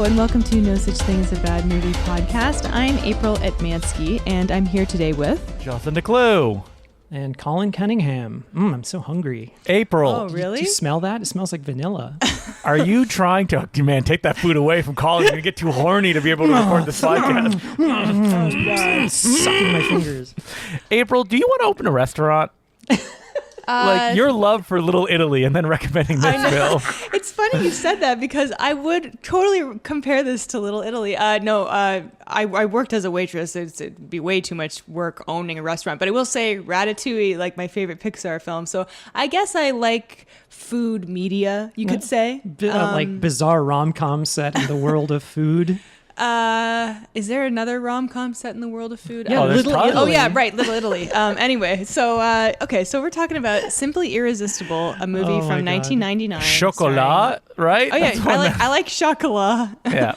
and welcome to No Such Thing as a Bad Movie podcast. I'm April Etmansky, and I'm here today with... Jonathan DeClue. And Colin Cunningham. I'm so hungry. April. Oh, really? Do you smell that? It smells like vanilla. Are you trying to... Man, take that food away from Colin. You're going to get too horny to be able to record this podcast. Sucking my fingers. April, do you want to open a restaurant? Like your love for Little Italy and then recommending this film. It's funny you said that because I would totally compare this to Little Italy. I worked as a waitress. It'd be way too much work owning a restaurant. But I will say Ratatouille, like my favorite Pixar film. So I guess I like food media, you could say. Like bizarre rom-com set in the world of food. Is there another rom-com set in the world of food? Yeah, Little Italy. Oh yeah, right, Little Italy. Anyway, so so we're talking about Simply Irresistible, a movie from 1999. Chocolat, right? Oh yeah, I like chocolat. Yeah.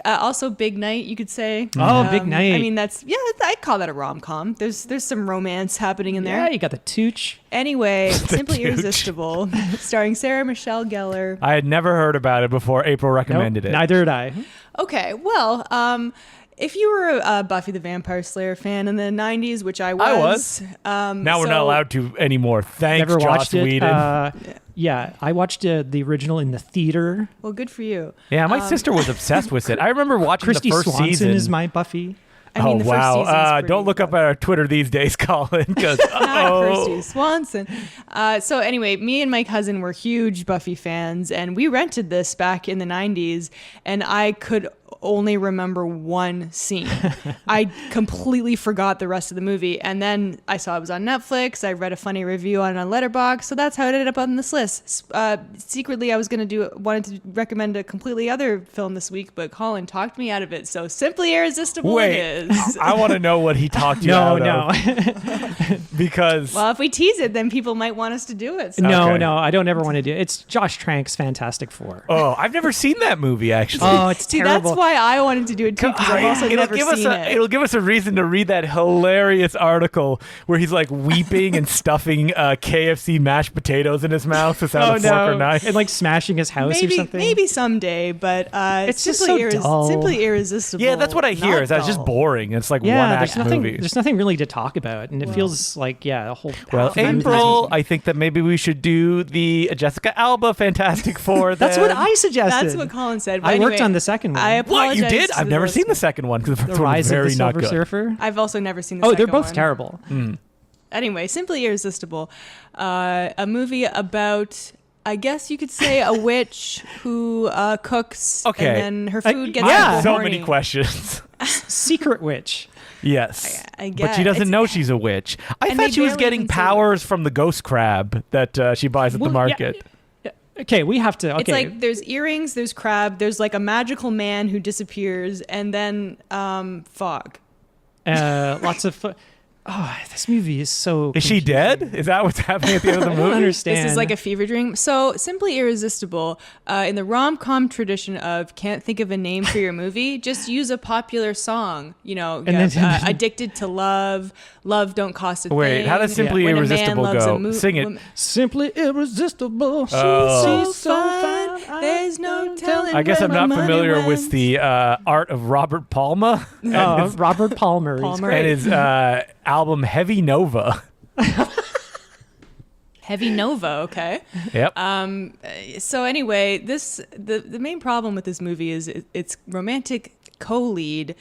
Also, Big Night, you could say. Oh, Big Night. I mean, I call that a rom-com. There's some romance happening in there. Yeah, you got the tooch. Anyway, Simply tooch. Irresistible, starring Sarah Michelle Gellar. I had never heard about it before April recommended it. Neither did I. Okay, well, if you were a Buffy the Vampire Slayer fan in the 90s, which I was. Now we're not allowed to anymore. Thanks, Never Joss watched it. Whedon. Yeah, I watched the original in the theater. Well, good for you. Yeah, my sister was obsessed with it. I remember watching Christy the first Swanson season. is my Buffy. I mean, the first season's pretty Don't look up at our Twitter these days, Colin, because not Kirsty Swanson. So anyway, me and my cousin were huge Buffy fans, and we rented this back in the 90s, and I could only remember one scene. I completely forgot the rest of the movie, and then I saw it was on Netflix. I read a funny review on Letterboxd, so that's how it ended up on this list. Secretly, I was wanted to recommend a completely other film this week, but Colin talked me out of it. So Simply Irresistible it is. I want to know what he talked you out of. Because well, if we tease it, then people might want us to do it. So. No, Okay. I don't ever want to do it. It's Josh Trank's Fantastic Four. oh, I've never seen that movie actually. Oh, it's See, terrible. that's why I wanted to do it too, because I've also never seen it. It'll give us a reason to read that hilarious article where he's like weeping and stuffing KFC mashed potatoes in his mouth without a fork or knife. And like smashing his house or something. Maybe someday, but It's just so dull. Simply Irresistible. Yeah, that's what I hear. Not Is that's just dull. boring. It's like one there's act nothing. movie. There's nothing really to talk about, and it feels like a whole. Well, half of it is- April, I think that maybe we should do the Jessica Alba Fantastic Four. That's what I suggested. That's what Colin said. But I worked anyway, on the second one. I What apologize. you did? to I've never seen the listeners. second one because the first The one was Rise of very the not Silver good. Surfer. I've also never seen the Oh, second they're both one. terrible. Anyway, Simply Irresistible, a movie about, I guess you could say, a witch who cooks Okay. and then her food gets yeah. people So horny. many questions. Secret witch. Yes. I But guess. she doesn't It's- know she's a witch. I And thought they she was barely getting even say powers from the ghost crab that she buys at the Well, market. Okay, we have to. Okay, It's like there's earrings, there's crab, there's like a magical man who disappears, and then fog. lots of. This movie is so. Is she dead? Is that what's happening at the end of the I don't movie? understand. This is like a fever dream. So, Simply Irresistible, in the rom-com tradition of can't think of a name for your movie, just use a popular song. You know, And then- Addicted to Love, Love Don't Cost a Thing. Wait, how does Simply When a Man Irresistible Loves a go? Sing it. Simply irresistible. Oh. She's so fine, there's no telling. I guess where I'm my not money familiar went. with the art of Robert Palma and Robert Palmer. Palmer. and his album Heavy Nova. Heavy Nova, okay. Yep. So anyway, the main problem with this movie is its romantic co-lead,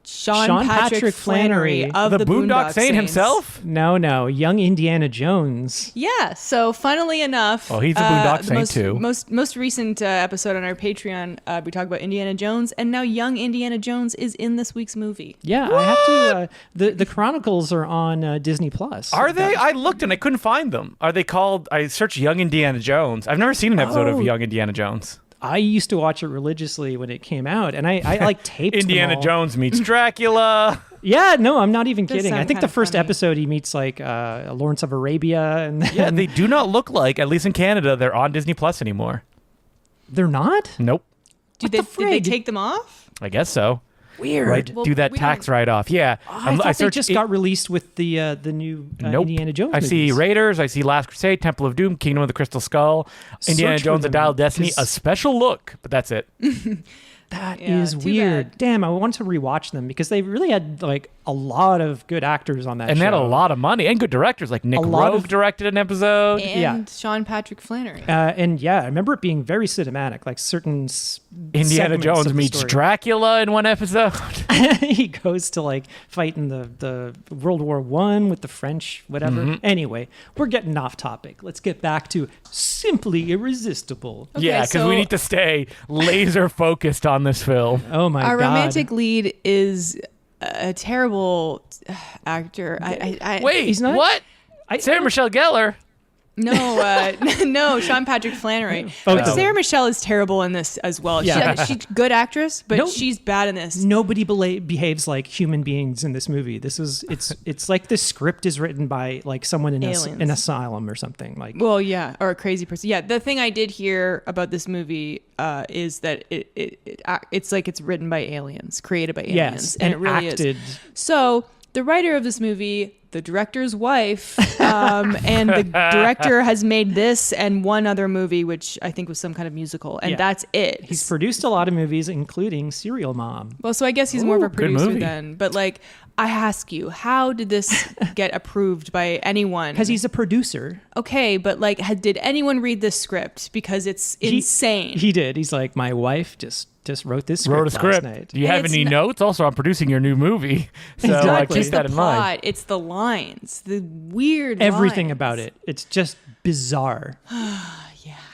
Sean Patrick Flannery of the the Boondock Saint Saints. himself? No, young Indiana Jones. Yeah. So funnily enough, Oh, he's a Boondock the Saint too. Most recent episode on our Patreon, we talk about Indiana Jones, and now young Indiana Jones is in this week's movie. Yeah, I have to. The Chronicles are on Disney Plus. Are they? I looked and I couldn't find them. Are they called? I searched Young Indiana Jones. I've never seen an episode of Young Indiana Jones. I used to watch it religiously when it came out, and I like taped them Indiana all. Jones meets Dracula. Yeah, no, I'm not even Does kidding. I sound think the kinda first funny. episode he meets like Lawrence of Arabia, and then Yeah, they do not look like, at least in Canada, they're on Disney Plus anymore. they're not. Nope. Did What the they frig? take them off? I guess so. Weird. Right, Well, do that we tax don't- write-off. Yeah. I thought they searched just it- got released with the new Nope. Indiana Jones. I see movies. Raiders, I see Last Crusade, Temple of Doom, Kingdom of the Crystal Skull, Indiana Search for Jones, The them, Dial of Destiny, 'cause- a special look, but that's it. That Yeah, is too weird. bad. Damn, I want to rewatch them because they really had like a lot of good actors on that show. And they had a lot of money and good directors. Like Nick Rogue directed an episode. And Sean Patrick Flannery. And yeah, I remember it being very cinematic, like certain Indiana segments Jones of the meets story. Dracula in one episode. He goes to like fight in the World War One with the French, whatever. Anyway, we're getting off topic. Let's get back to Simply Irresistible. Okay, Yeah, because so- we need to stay laser focused on this film. Oh my Our god! romantic lead is a terrible actor. Wait, He's not- what? Sarah Michelle Gellar. No, Sean Patrick Flannery. Oh, But no. Sarah Michelle is terrible in this as well. Yeah. She's a good actress, but No. she's bad in this. Nobody behaves like human beings in this movie. It's like the script is written by like someone in Aliens. an asylum or something. Like Well, yeah, or a crazy person. Yeah, the thing I did hear about this movie is that it's like it's written by aliens, created by aliens, yes, and and it really acted. is. So the writer of this movie, the director's wife, and the director has made this and one other movie, which I think was some kind of musical, and Yeah. that's it. He's produced a lot of movies, including Serial Mom. Well, so I guess he's more of a good producer movie. then. But like, I ask you, how did this get approved by anyone? Because he's a producer. Okay, but like, did anyone read this script? Because it's insane. He did. He's like, my wife just wrote this script Wrote a script. last night. Do you And have it's any not- notes? Also, I'm producing your new movie. So Exactly. keep Just that the in mind. plot, it's the lines, the weird Everything lines. about it. It's just bizarre.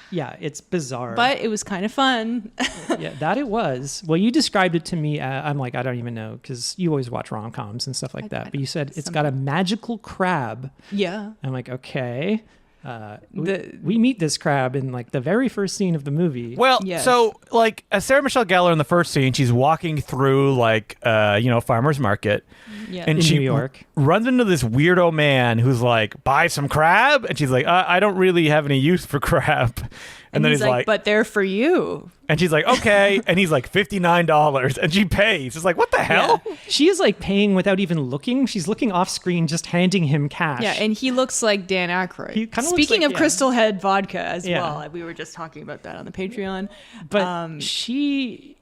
Yeah, it's bizarre. But it was kind of fun. yeah, that it was. Well, you described it to me. I'm like, I don't even know, because you always watch rom-coms and stuff like that. But you said it's got a magical crab. Yeah. I'm like, okay. The- We meet this crab in like the very first scene of the movie. Well, Yes. so like Sarah Michelle Gellar in the first scene, she's walking through like farmer's market, Yeah. and In she New York. runs into this weirdo man who's like, "Buy some crab," and she's like, "I don't really have any use for crab," and then he's like, but they're for you. and she's like, "Okay," and he's like $59, and she pays. It's like, what the hell? She is like paying without even looking. She's looking off screen, just handing him cash. Yeah, and he looks like Dan Aykroyd. He kinda looks Speaking like- of yeah. Crystal Head vodka as Yeah. well. We were just talking about that on the Patreon. But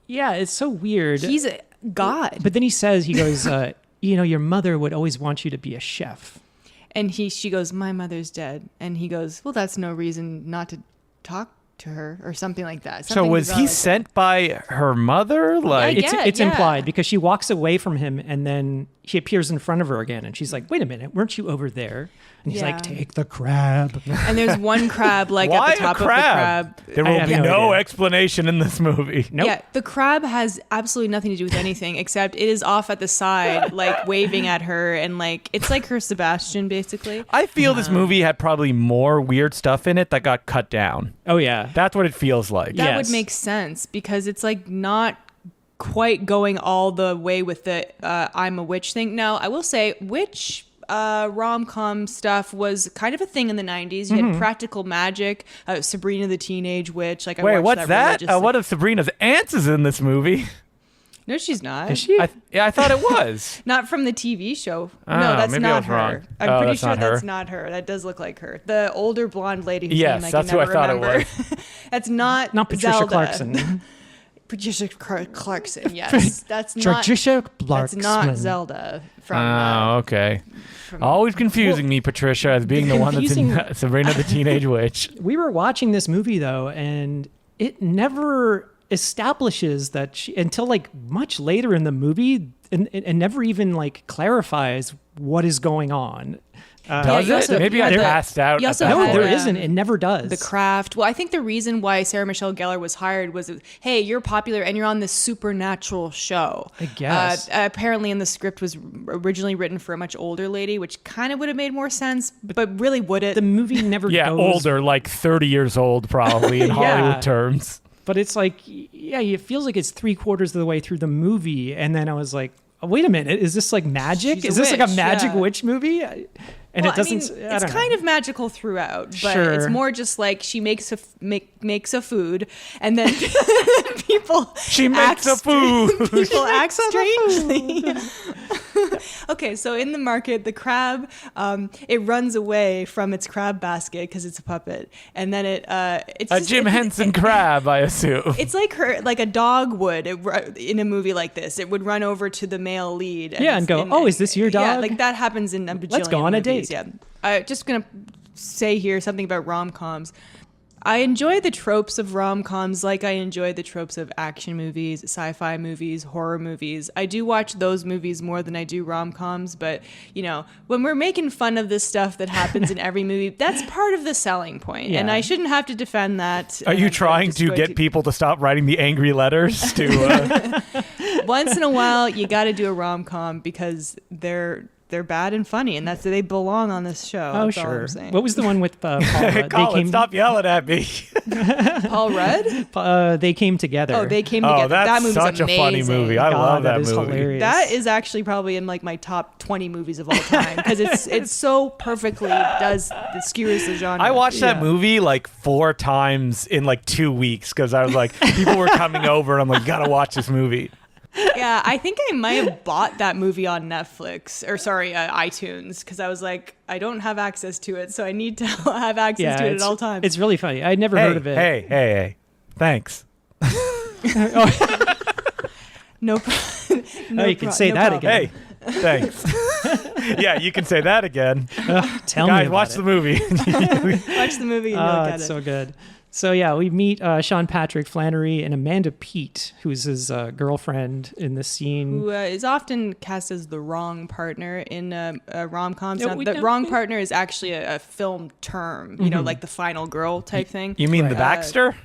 it's so weird. He's a god. But then he goes, your mother would always want you to be a chef. And she goes, my mother's dead. And he goes, well, that's no reason not to talk to her or something like that. So Something was bizarre he like that. sent by her mother? Like, Yeah, It's yeah. implied because she walks away from him and then he appears in front of her again. And she's like, wait a minute, weren't you over there? And he's Yeah. like, take the crab. And there's one crab like why at the top a of the crab? crab. There I will have be no no idea. explanation in this movie. Nope. Yeah, the crab has absolutely nothing to do with anything except it is off at the side, like waving at her, and like it's like her Sebastian, basically. I feel this movie had probably more weird stuff in it that got cut down. Oh, yeah. That's what it feels like. That Yes. would make sense because it's like not quite going all the way with the I'm a witch thing. Now, I will say witch rom-com stuff was kind of a thing in the 90s. You had Practical Magic, Sabrina the Teenage Witch. Like I Wait, watched what's that? religiously. One of Sabrina's aunts is in this movie. No, she's not. Is she? I thought it was. Not from the TV show. Oh, No, that's maybe I not was her. wrong. I'm Oh, pretty that's sure not her. that's not her. That does look like her. The older blonde lady whose Yes, name I that's can who I never thought it remember. was. That's not Patricia Zelda. Clarkson. Patricia Clarkson, yes. That's not Patricia That's not Clarkson. Zelda from Oh, okay. Always confusing me, Patricia, as being the one that's in confusing- Sabrina the Teenage Witch. We were watching this movie, though, and it never establishes that she, until like much later in the movie, and never even like clarifies what is going on. Does you it? also- Maybe you I had the- passed out. you at also that No, had, point. there isn't. It never does. The Craft. Well, I think the reason why Sarah Michelle Gellar was hired was, hey, you're popular and you're on this supernatural show. I guess. Apparently, in the script was originally written for a much older lady, which kind of would have made more sense, but really would it? The movie never Yeah, goes older, like 30 years old, probably, in Yeah. Hollywood terms. But it's like, yeah, it feels like it's 3/4 of the way through the movie, and then I was like, oh, wait a minute, is this like magic? She's a Is this like a witch, magic yeah. witch movie? And Well, it doesn't. I mean, I it's don't know. kind of magical throughout, but Sure. it's more just like she makes a food, and then people She makes act a food. People act strangely. Okay, so in the market, the crab, it runs away from its crab basket because it's a puppet, and then it's A Jim Henson crab, I assume. It's like a dog would in a movie like this. It would run over to the male lead. And go, "Oh, is this your dog?" Yeah, like that happens in a bajillion Let's go on a movies. date. Yeah, I'm just gonna say here something about rom-coms. I enjoy the tropes of rom-coms like I enjoy the tropes of action movies, sci-fi movies, horror movies. I do watch those movies more than I do rom-coms, but, when we're making fun of this stuff that happens in every movie, that's part of the selling point, and I shouldn't have to defend that. Are you trying to get people to stop writing the angry letters to... Once in a while, you got to do a rom-com because they're bad and funny, and they belong on this show. Oh, That's all sure. I'm saying. What was the one with Paul Rudd? Colin, stop yelling at me. Paul Rudd? They Came Together. Oh, They Came Together. Oh, that's that movie's such amazing. a funny movie. I God, love that is movie. hilarious. That is actually probably in like my top 20 movies of all time because it's so perfectly it skewers the genre. I watched that movie like 4 times in like 2 weeks because I was like, people were coming over and I'm like, gotta watch this movie. Yeah, I think I might have bought that movie on Netflix or iTunes because I was like, I don't have access to it, so I need to have access to it at all times. It's really funny. I'd never heard of it. Hey. Thanks. No, You can say that again. Hey, thanks. Yeah, you can say that again. Tell me Guys, about watch it. the movie. watch the movie and you'll get It's it. so good. So yeah, we meet Sean Patrick Flannery and Amanda Peet, who's his girlfriend in the scene. Who is often cast as the wrong partner in rom-coms. Yeah, Now, we the don't wrong think- partner is actually a film term, like the final girl type thing. You mean the Right. Baxter?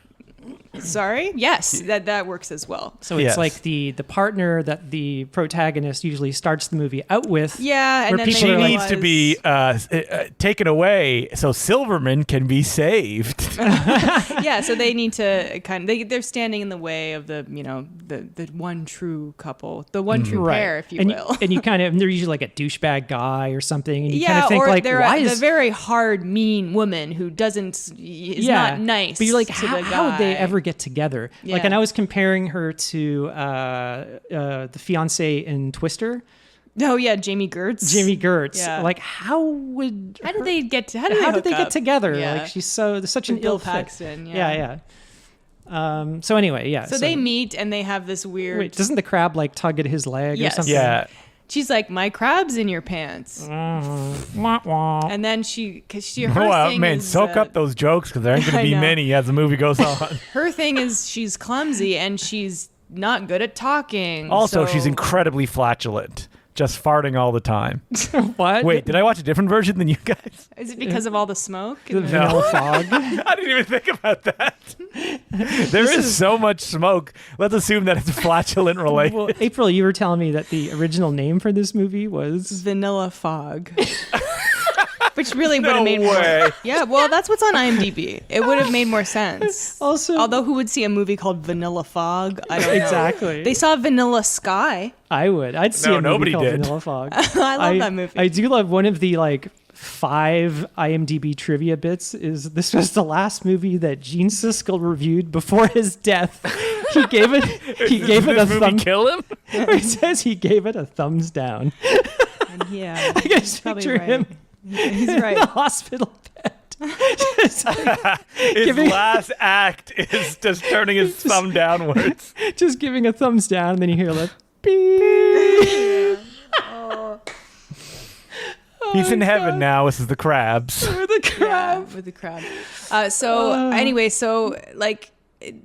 Sorry? Yes, that works as well. So it's Yes. like the partner that the protagonist usually starts the movie out with. Yeah, and Where then people She are like- needs to be taken away so Silverman can be saved. Yeah, so they need to they're standing in the way of the one true couple, the one true pair, if you will. And you kind of, they're usually like a douchebag guy or something. And you kind Yeah, of think or like, they're why the is very hard, mean woman who is not nice. But you're like, to the how would they guy. ever get together? Yeah. Like, and I was comparing her to the fiance in Twister, Oh yeah, Jamie Gertz. Jamie Gertz. Yeah. Like, how did they get? How how did did they hook get up? together? Yeah. Like, she's such an With Bill ill fit. Paxton. Yeah. So anyway, yeah. So they meet and they have this weird. Wait, doesn't the crab like tug at his leg Yes. or something? Yeah. She's like, my crab's in your pants, Wah, wah. and then her Wow, thing man, is, soak up those jokes because there ain't going I to be know. many as the movie goes on. Her thing is she's clumsy and she's not good at talking. Also, so- she's incredibly flatulent, just farting all the time. What? Wait, did I watch a different version than you guys? Is it because of all the smoke? The vanilla fog. I didn't even think about that. There is so much smoke. Let's assume that it's flatulent related. Well, April, you were telling me that the original name for this movie was Vanilla fog. Which really would have No made way. more. Yeah, well, that's what's on IMDb. It would have made more sense. also. Although, who would see a movie called Vanilla Fog? I don't know. Exactly. They saw Vanilla Sky. I would. I'd see No, a movie nobody called did. Vanilla Fog. I love that movie. I do love one of the 5 IMDb trivia bits. Is this was the last movie that Gene Siskel reviewed before his death. He gave it. He gave it a This movie thumb. kill him? It says he gave it a thumbs down. And yeah, I can just probably picture right. him He's in the right. hospital bed. Just His Giving- last act is just turning his thumb downwards. just giving a thumbs down, and then you hear like beep. He's in heaven now. This is the crabs. With the crab. Yeah, with the crowd. Anyway,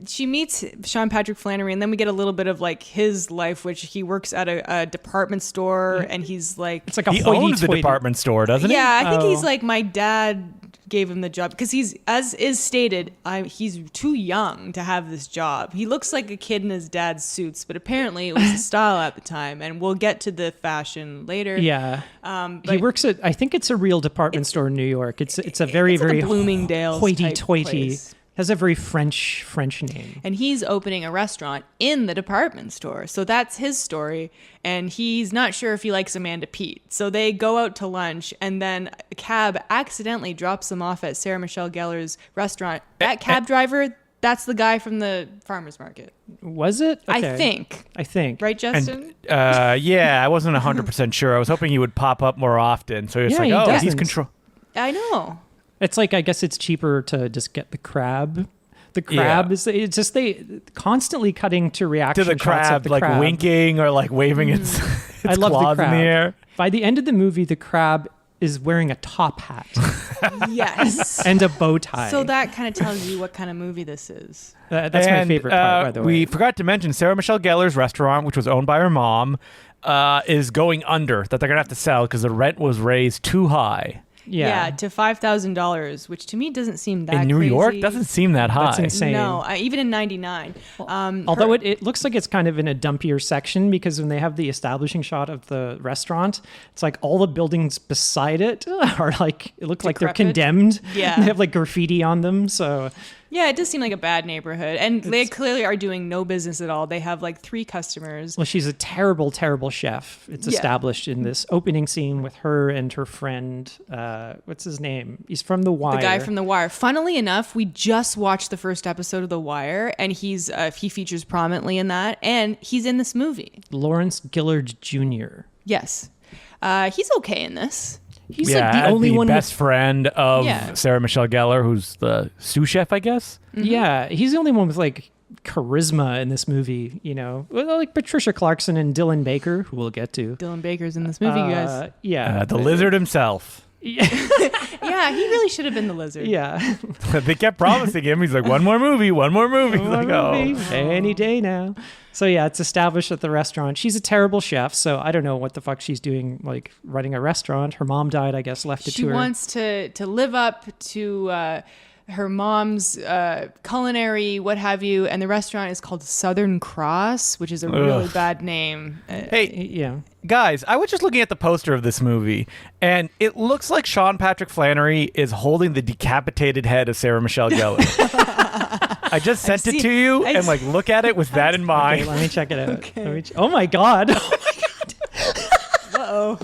she meets Sean Patrick Flannery, and then we get a little bit of his life, which he works at a department store, and he's like, It's like a He owns the hoity-toity. department store, doesn't he? yeah, I think he's Oh. like, my dad gave him the job because he's, as is stated, he's too young to have this job. He looks like a kid in his dad's suits, but apparently it was the style at the time, and we'll get to the fashion later. Yeah. He But works at, I think it's a real department store in New York. It's a very, it's like a very Bloomingdale's type hoity-toity. place. Has a very French name. And he's opening a restaurant in the department store. So that's his story. And he's not sure if he likes Amanda Peet. So they go out to lunch, and then a cab accidentally drops them off at Sarah Michelle Gellar's restaurant. That cab driver, That's the guy from the farmer's market. Was it? Okay. I think. Right, Justin? Yeah, I wasn't 100% sure. I was hoping he would pop up more often. So it's Yeah, like, he oh, doesn't. he's control. I know. It's like, I guess it's cheaper to just get the crab. The crab is, it's just they constantly cutting to reaction To the shots crab, of the like crab. winking or like waving its, its I love claws the crab. in the air. By the end of the movie, the crab is wearing a top hat Yes. and a bow tie. So that kind of tells you what kind of movie this is. That's my favorite part, by the way. We forgot to mention Sarah Michelle Gellar's restaurant, which was owned by her mom, is going under, that they're going to have to sell because the rent was raised too high. Yeah, to $5,000, which to me doesn't seem that In New crazy. York, doesn't seem that high. That's insane. No, even in 99. Although it looks like it's kind of in a dumpier section, because when they have the establishing shot of the restaurant, it's like all the buildings beside it are like, it looks like they're Decrepit. condemned. Yeah. They have like graffiti on them. So Yeah, it does seem like a bad neighborhood. And they clearly are doing no business at all. They have like 3 customers. well, she's a terrible, terrible chef. It's Yeah. established in this opening scene with her and her friend. What's his name? He's from The Wire. The guy from The Wire. Funnily enough, we just watched the first episode of The Wire, and he features prominently in that, and he's in this movie. Lawrence Gillard Jr. Yes. He's okay in this. He's yeah, like the as only one best friend of Yeah. Sarah Michelle Gellar, who's the sous chef, I guess. Yeah, he's the only one with like charisma in this movie, Well, like Patricia Clarkson and Dylan Baker, who we'll get to. Dylan Baker's in this movie, you guys. Yeah. The lizard himself. Yeah, he really should have been the lizard. Yeah. They kept promising him. He's like, one more movie. He's like, oh. Any day now. So yeah, it's established at the restaurant. She's a terrible chef, so I don't know what the fuck she's doing, like running a restaurant. Her mom died, I guess, left it She to her. wants to live up to her mom's culinary, what have you, and the restaurant is called Southern Cross, which is a really bad name. Hey, Yeah. guys, I was just looking at the poster of this movie, and it looks like Sean Patrick Flannery is holding the decapitated head of Sarah Michelle Gellar. I just sent it to you, and like, look at it with that in mind. Okay, let me check it out. Okay. Oh my god. Uh-oh.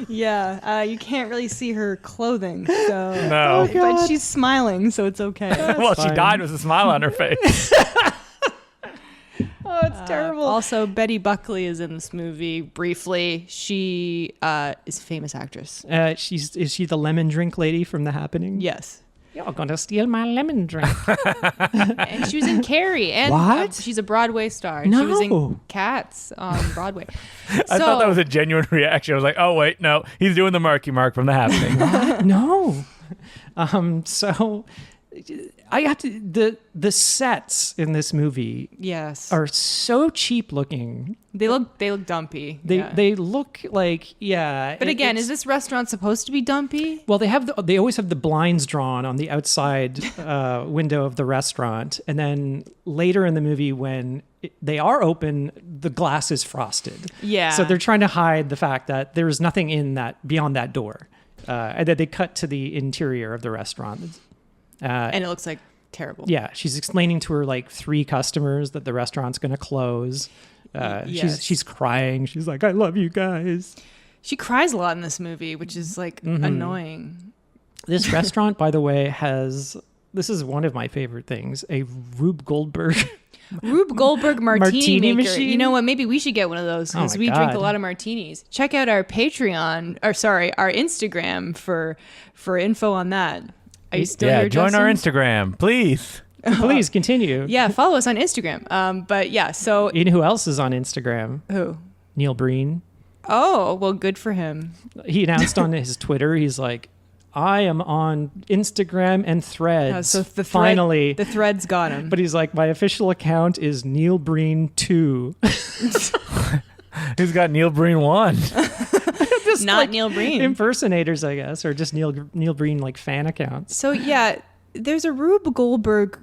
Yeah, you can't really see her clothing, so No. but she's smiling, so it's okay. Well, she fine. died with a smile on her face. Oh, it's terrible. Also, Betty Buckley is in this movie briefly. She is a famous actress. Is she the lemon drink lady from The Happening? Yes. You're gonna steal my lemon drink. And she was in Carrie. And What? She's a Broadway star. No. She was in Cats on Broadway. I thought that was a genuine reaction. I was like, oh, wait, no. He's doing the Marky Mark from The Happening. No. So I have to the sets in this movie Yes. are so cheap looking. They look dumpy. Yeah. They look like But again, is this restaurant supposed to be dumpy? well, they always have the blinds drawn on the outside window of the restaurant, and then later in the movie when they are open, the glass is frosted. Yeah. So they're trying to hide the fact that there's nothing in that beyond that door, and then they cut to the interior of the restaurant. And it looks like terrible. Yeah, she's explaining to her like 3 customers that the restaurant's going to close. Yes. She's crying. She's like, "I love you guys." She cries a lot in this movie, which is like annoying. This restaurant, by the way, this is one of my favorite things, a Rube Goldberg. Rube Goldberg martini maker. machine? You know what? Maybe we should get one of those because my we drink a God. lot of martinis. Check out our Patreon, our Instagram for info on that. Are you still Yeah, here, join our Justin? Instagram, please. Please continue. Yeah, follow us on Instagram. But yeah, so You know who else is on Instagram? who? Neil Breen. Oh, well, good for him. He announced on his Twitter, he's like, I am on Instagram and Threads. So the finally. the threads got him. But he's like, my official account is Neil Breen 2. Who's got Neil Breen 1? Just Not like Neil Breen. impersonators, I guess, or just Neil Breen like fan accounts. So yeah, there's a Rube Goldberg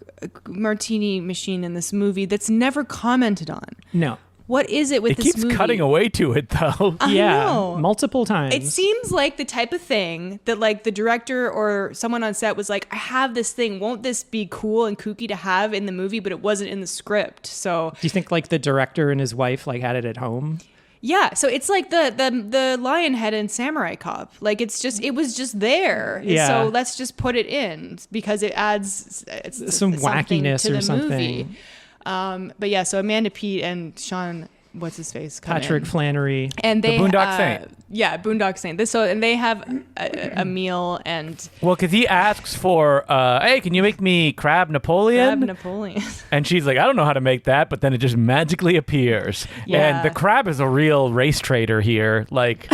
martini machine in this movie that's never commented on. No. What is it with It this keeps movie? cutting away to it, though. I Yeah, know. multiple times. It seems like the type of thing that like the director or someone on set was like, I have this thing. Won't this be cool and kooky to have in the movie? But it wasn't in the script. So Do you think like the director and his wife like had it at home? Yeah, so it's like the lion head in Samurai Cop. Like it was just there. Yeah. So let's just put it in because it adds Some wackiness to or the something. movie. But yeah, so Amanda Peet and Sean, what's his face? come Patrick in. Flannery. And they Boondock Saint. Yeah, Boondock Saint. And they have a meal and Well, because he asks for, hey, can you make me crab Napoleon? Crab Napoleon. And she's like, I don't know how to make that, but then it just magically appears. Yeah. And the crab is a real race trader here, like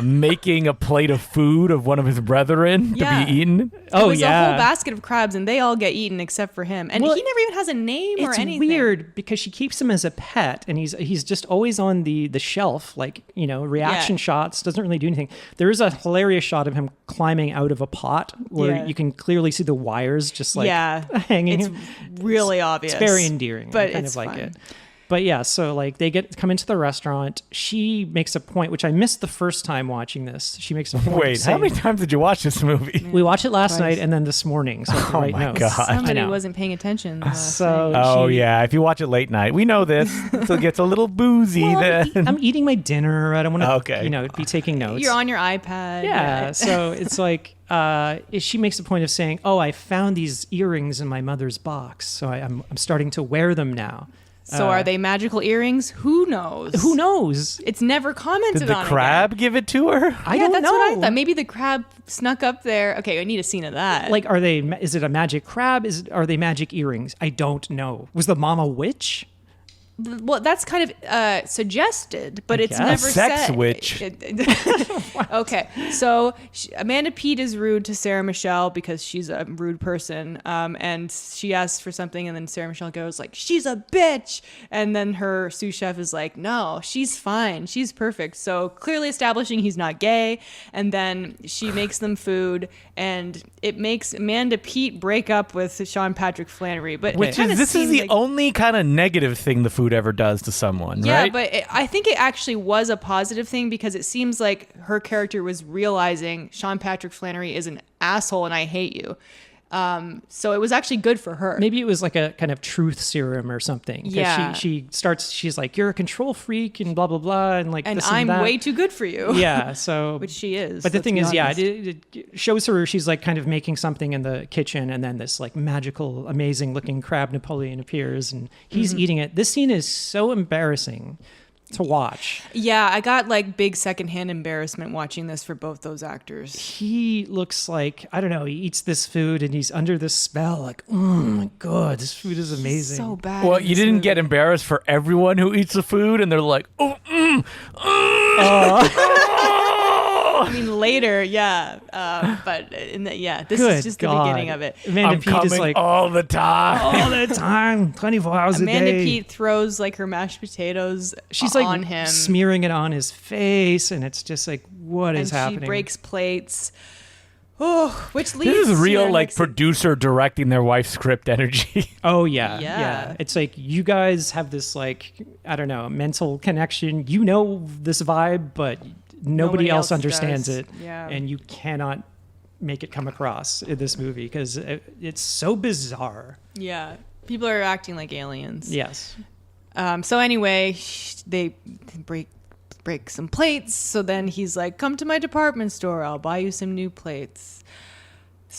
making a plate of food of one of his brethren Yeah. to be eaten. Oh, It was yeah. a whole basket of crabs, and they all get eaten except for him. And Well, he never even has a name or It's anything. weird because she keeps him as a pet, and he's just always on the shelf, like, reaction Yeah. shots, doesn't really do anything. There is a hilarious shot of him climbing out of a pot where Yeah. you can clearly see the wires just like Yeah. hanging. It's really obvious. It's very endearing. But I kind it's of like fun. it. But yeah, so like they come into the restaurant. She makes a point, which I missed the first time watching this. She makes a point. of Wait, how saying- many times did you watch this movie? We watched it last Twice. night and then this morning. So I have to Oh write my notes. God. I Somebody know. wasn't paying attention. last So- night. Oh, she- yeah. If you watch it late night, we know this. So it gets a little boozy Well, then. I'm eating my dinner. I don't want to, Okay. be taking notes. You're on your iPad. Yeah, so it's like she makes a point of saying, "Oh, I found these earrings in my mother's box, so I'm starting to wear them now." So are they magical earrings? Who knows? Who knows? It's never commented Did the on. crab Again. give it to her? I Yeah, don't that's know. what I thought. Maybe the crab snuck up there. Okay, I need a scene of that. Like, are they? Is it a magic crab? Are they magic earrings? I don't know. Was the mom a witch? well, that's kind of suggested, but it's guess. never Sex said. witch. Okay, so Amanda Peet is rude to Sarah Michelle because she's a rude person, and she asks for something, and then Sarah Michelle goes like, "She's a bitch," and then her sous chef is like, "No, she's fine, she's perfect." So clearly establishing he's not gay, and then she makes them food, and it makes Amanda Peet break up with Sean Patrick Flannery, but Which it is, this is seemed the like, only kind of negative thing the food ever does to someone, yeah, right? but I think it actually was a positive thing because it seems like her character was realizing Sean Patrick Flannery is an asshole and I hate you. So it was actually good for her. Maybe it was like a kind of truth serum or something. 'Cause Yeah. she's like, "You're a control freak," and blah blah blah, and like and this I'm and that. way too good for you. Yeah, so Which she is. But the let's thing be is, yeah, honest. it shows her she's like kind of making something in the kitchen, and then this like magical, amazing looking crab Napoleon appears, and he's Mm-hmm. eating it. This scene is so embarrassing to watch. Yeah, I got like big secondhand embarrassment watching this for both those actors. He looks like, I don't know, he eats this food and he's under this spell, like, oh my god, this food is amazing. So bad. Well, in you this didn't movie. get embarrassed for everyone who eats the food, and they're like, oh, I mean, later, yeah. But this Good is just God. the beginning of it. Amanda I'm Peet coming is like, all the time. all the time, 24 hours Amanda a day. Peet throws like her mashed potatoes She's like on him. smearing it on his face, and it's just like, what and is happening? she breaks plates. Oh, which leads This is to real, our like, next- producer directing their wife's script energy. Oh yeah, Yeah. yeah. It's like you guys have this like, I don't know, mental connection. You know this vibe, but nobody else understands does. it. Yeah. And you cannot make it come across in this movie because it's so bizarre. Yeah, people are acting like aliens. Yes. So anyway, they break some plates. So then he's like, "Come to my department store. I'll buy you some new plates."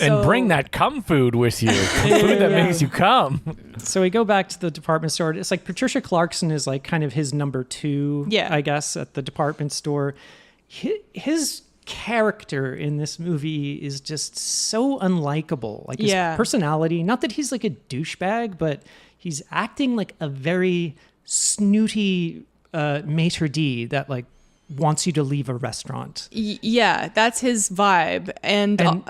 And bring that cum food with you. Food that Yeah. makes you cum. So we go back to the department store. It's like Patricia Clarkson is like kind of his number two, Yeah. I guess, at the department store. His character in this movie is just so unlikable. Like his Yeah. personality, not that he's like a douchebag, but he's acting like a very snooty maitre d' that like wants you to leave a restaurant. Yeah, that's his vibe. And, And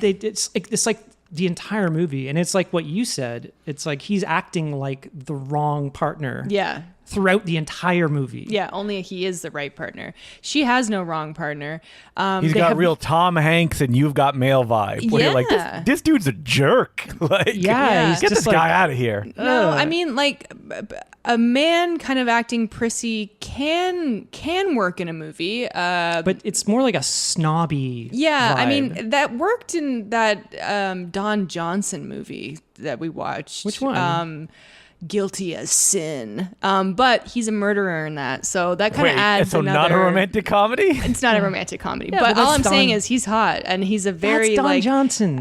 it's like the entire movie, and it's like what you said. It's like he's acting like the wrong partner. yeah. Throughout the entire movie. Yeah, only he is the right partner. She has no wrong partner. He's They got have- real Tom Hanks and you've got male vibe. Where you're like, Yeah. this dude's a jerk. Like, Yeah, he's get just this like, guy out of here. No, I mean, like a man kind of acting prissy can work in a movie. but it's more like a snobby. Yeah, I vibe. mean that worked in that Don Johnson movie that we watched. Which one? guilty as sin. But he's a murderer in that, so that kind of adds so another. not a romantic comedy? It's not a romantic comedy, Yeah, but but all I'm that's saying Don- is he's hot, and he's a very That's Don like Johnson.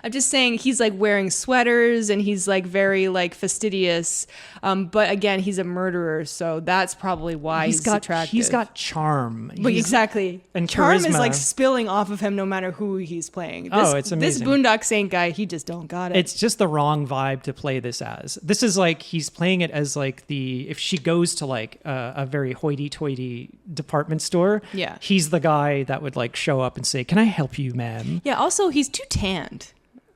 I'm just saying he's like wearing sweaters and he's like very like fastidious. But again, he's a murderer, so that's probably why he's attractive. He's got charm. But exactly. and Charm is charisma. like spilling off of him no matter who he's playing. It's amazing. This Boondock Saint guy, he just don't got it. It's just the wrong vibe to play this as. This is like he's playing it as like if she goes to like a very hoity-toity department store, Yeah. he's the guy that would like show up and say, "Can I help you, ma'am?" yeah, also he's too tanned.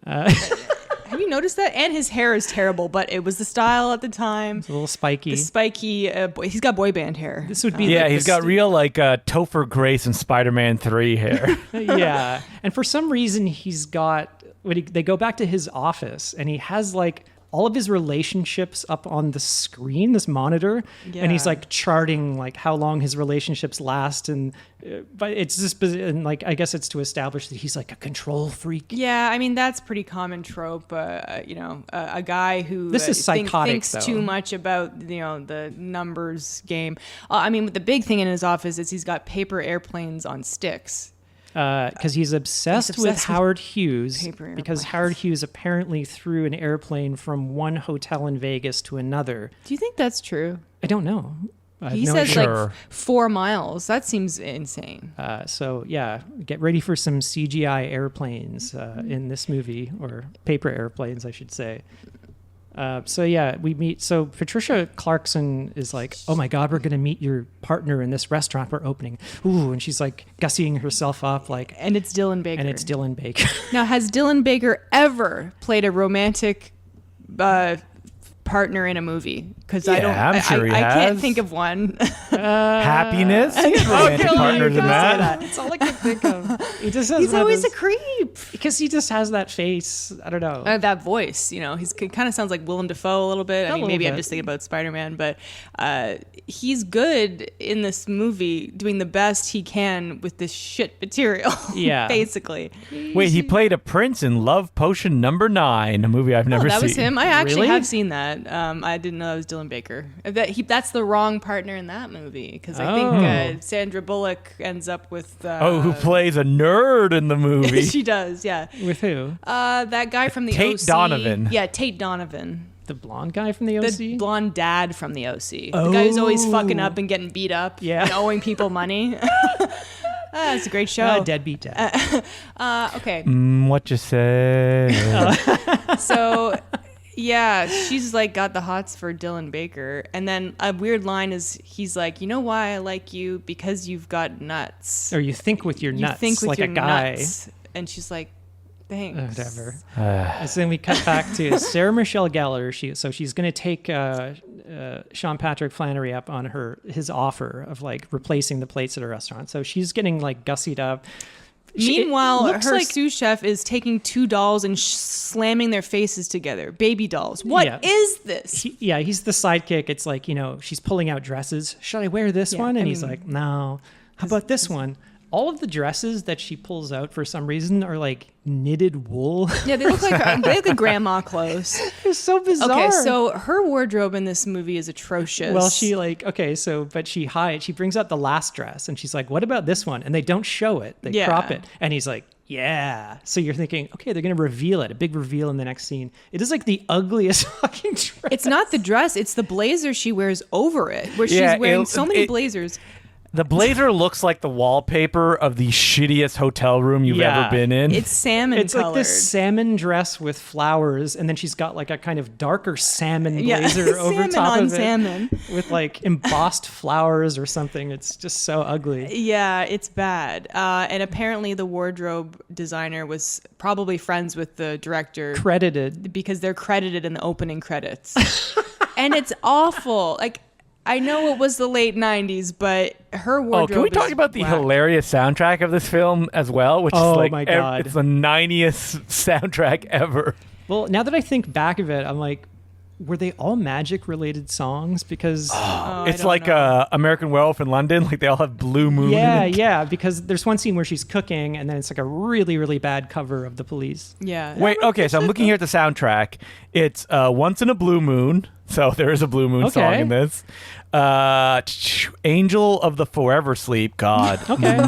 Have you noticed that? And his hair is terrible, but it was the style at the time. It's a little spiky. The spiky, he's got boy band hair. This would be Yeah, like he's got real like Topher Grace in Spider-Man 3 hair. yeah. And for some reason, he's got, they go back to his office and he has like all of his relationships up on the screen, this monitor. And he's Yeah. like charting like how long his relationships last. And, but it's just, and like, I guess it's to establish that he's like a control freak. Yeah, I mean, that's pretty common trope. A guy who This is psychotic, thinks though. too much about, the numbers game. I mean, the big thing in his office is he's got paper airplanes on sticks. Because he's obsessed with obsessed with Howard Hughes, paper because airplanes. Howard Hughes apparently threw an airplane from one hotel in Vegas to another. Do you think that's true? I don't know. I have He no says idea. Sure. like 4 miles. That seems insane. So yeah, get ready for some CGI airplanes in this movie, or paper airplanes, I should say. So yeah, we meet. So Patricia Clarkson is like, "Oh my God, we're gonna meet your partner in this restaurant we're opening." Ooh, and she's like gussying herself up, like, And it's Dylan Baker. and it's Dylan Baker. Now, has Dylan Baker ever played a romantic partner in a movie? Because I Yeah, don't. I'm sure he I can't has. think of one. Happiness? He has romantic partners in that. That's all I can think of. He just has He's one of always a those- creep. because he just has that face. I don't know. That voice, he kind of sounds like Willem Dafoe a little bit. I mean, little maybe I'm bit. just thinking about Spider-Man, but he's good in this movie, doing the best he can with this shit material. Yeah. basically. Wait, he played a prince in Love Potion #9, a movie I've never Oh, that seen. was him. I actually Really? have seen that. I didn't know that was Dylan Baker. That's the wrong partner in that movie, because I think Sandra Bullock ends up with. who plays a nerd in the movie. She does, yeah. With who? That guy from the Tate OC. Donovan. Yeah, Tate Donovan. The blonde guy from the The OC? blonde dad from the OC. The guy who's always fucking up and getting beat up. Yeah. And owing people money. It's a great show. Deadbeat dad. Okay. What you say? So, yeah, she's like got the hots for Dylan Baker. And then a weird line is he's like, "You know why I like you? Because you've got nuts. Or you think with your You nuts, think with like your a guy. nuts." And she's like, "Thanks." Whatever. And so then we cut back to Sarah Michelle Gellar. She's going to take Sean Patrick Flannery up on his offer of like replacing the plates at a restaurant. So she's getting like gussied up. Meanwhile, It looks her like- sous chef is taking 2 dolls and slamming their faces together. Baby dolls. What Yeah. is this? He's the sidekick. It's like, she's pulling out dresses. Should I wear this Yeah, one? And I he's mean- like, no. How about this one? All of the dresses that she pulls out for some reason are like knitted wool. Yeah, they look like grandma clothes. It's so bizarre. Okay, so her wardrobe in this movie is atrocious. Well, but she hides. She brings out the last dress and she's like, what about this one? And they don't show it. They Yeah. crop it. And he's like, yeah. So you're thinking, okay, they're going to reveal it. A big reveal in the next scene. It is like the ugliest fucking dress. It's not the dress, it's the blazer she wears over it, where Yeah, she's wearing so many blazers. The blazer looks like the wallpaper of the shittiest hotel room you've Yeah. ever been in. It's salmon It's colored. like this salmon dress with flowers, and then she's got like a kind of darker salmon blazer over salmon top on of it salmon. with like embossed flowers or something. It's just so ugly. Yeah, it's bad. And apparently the wardrobe designer was probably friends with the director Credited. because they're credited in the opening credits. And it's awful. Like, I know it was the late 90s, but her wardrobe can we talk is about the whack. hilarious soundtrack of this film as well? Which Oh is like my God. it's the 90th soundtrack ever. Well, now that I think back of it, I'm like, were they all magic related songs? Because It's like American Werewolf in London. Like they all have Blue Moon. yeah, because there's one scene where she's cooking, and then it's like a really, really bad cover of The Police. Yeah. Wait, okay, so I'm looking here at the soundtrack. It's Once in a Blue Moon. So there is a Blue Moon song in this. Angel of the Forever Sleep. God.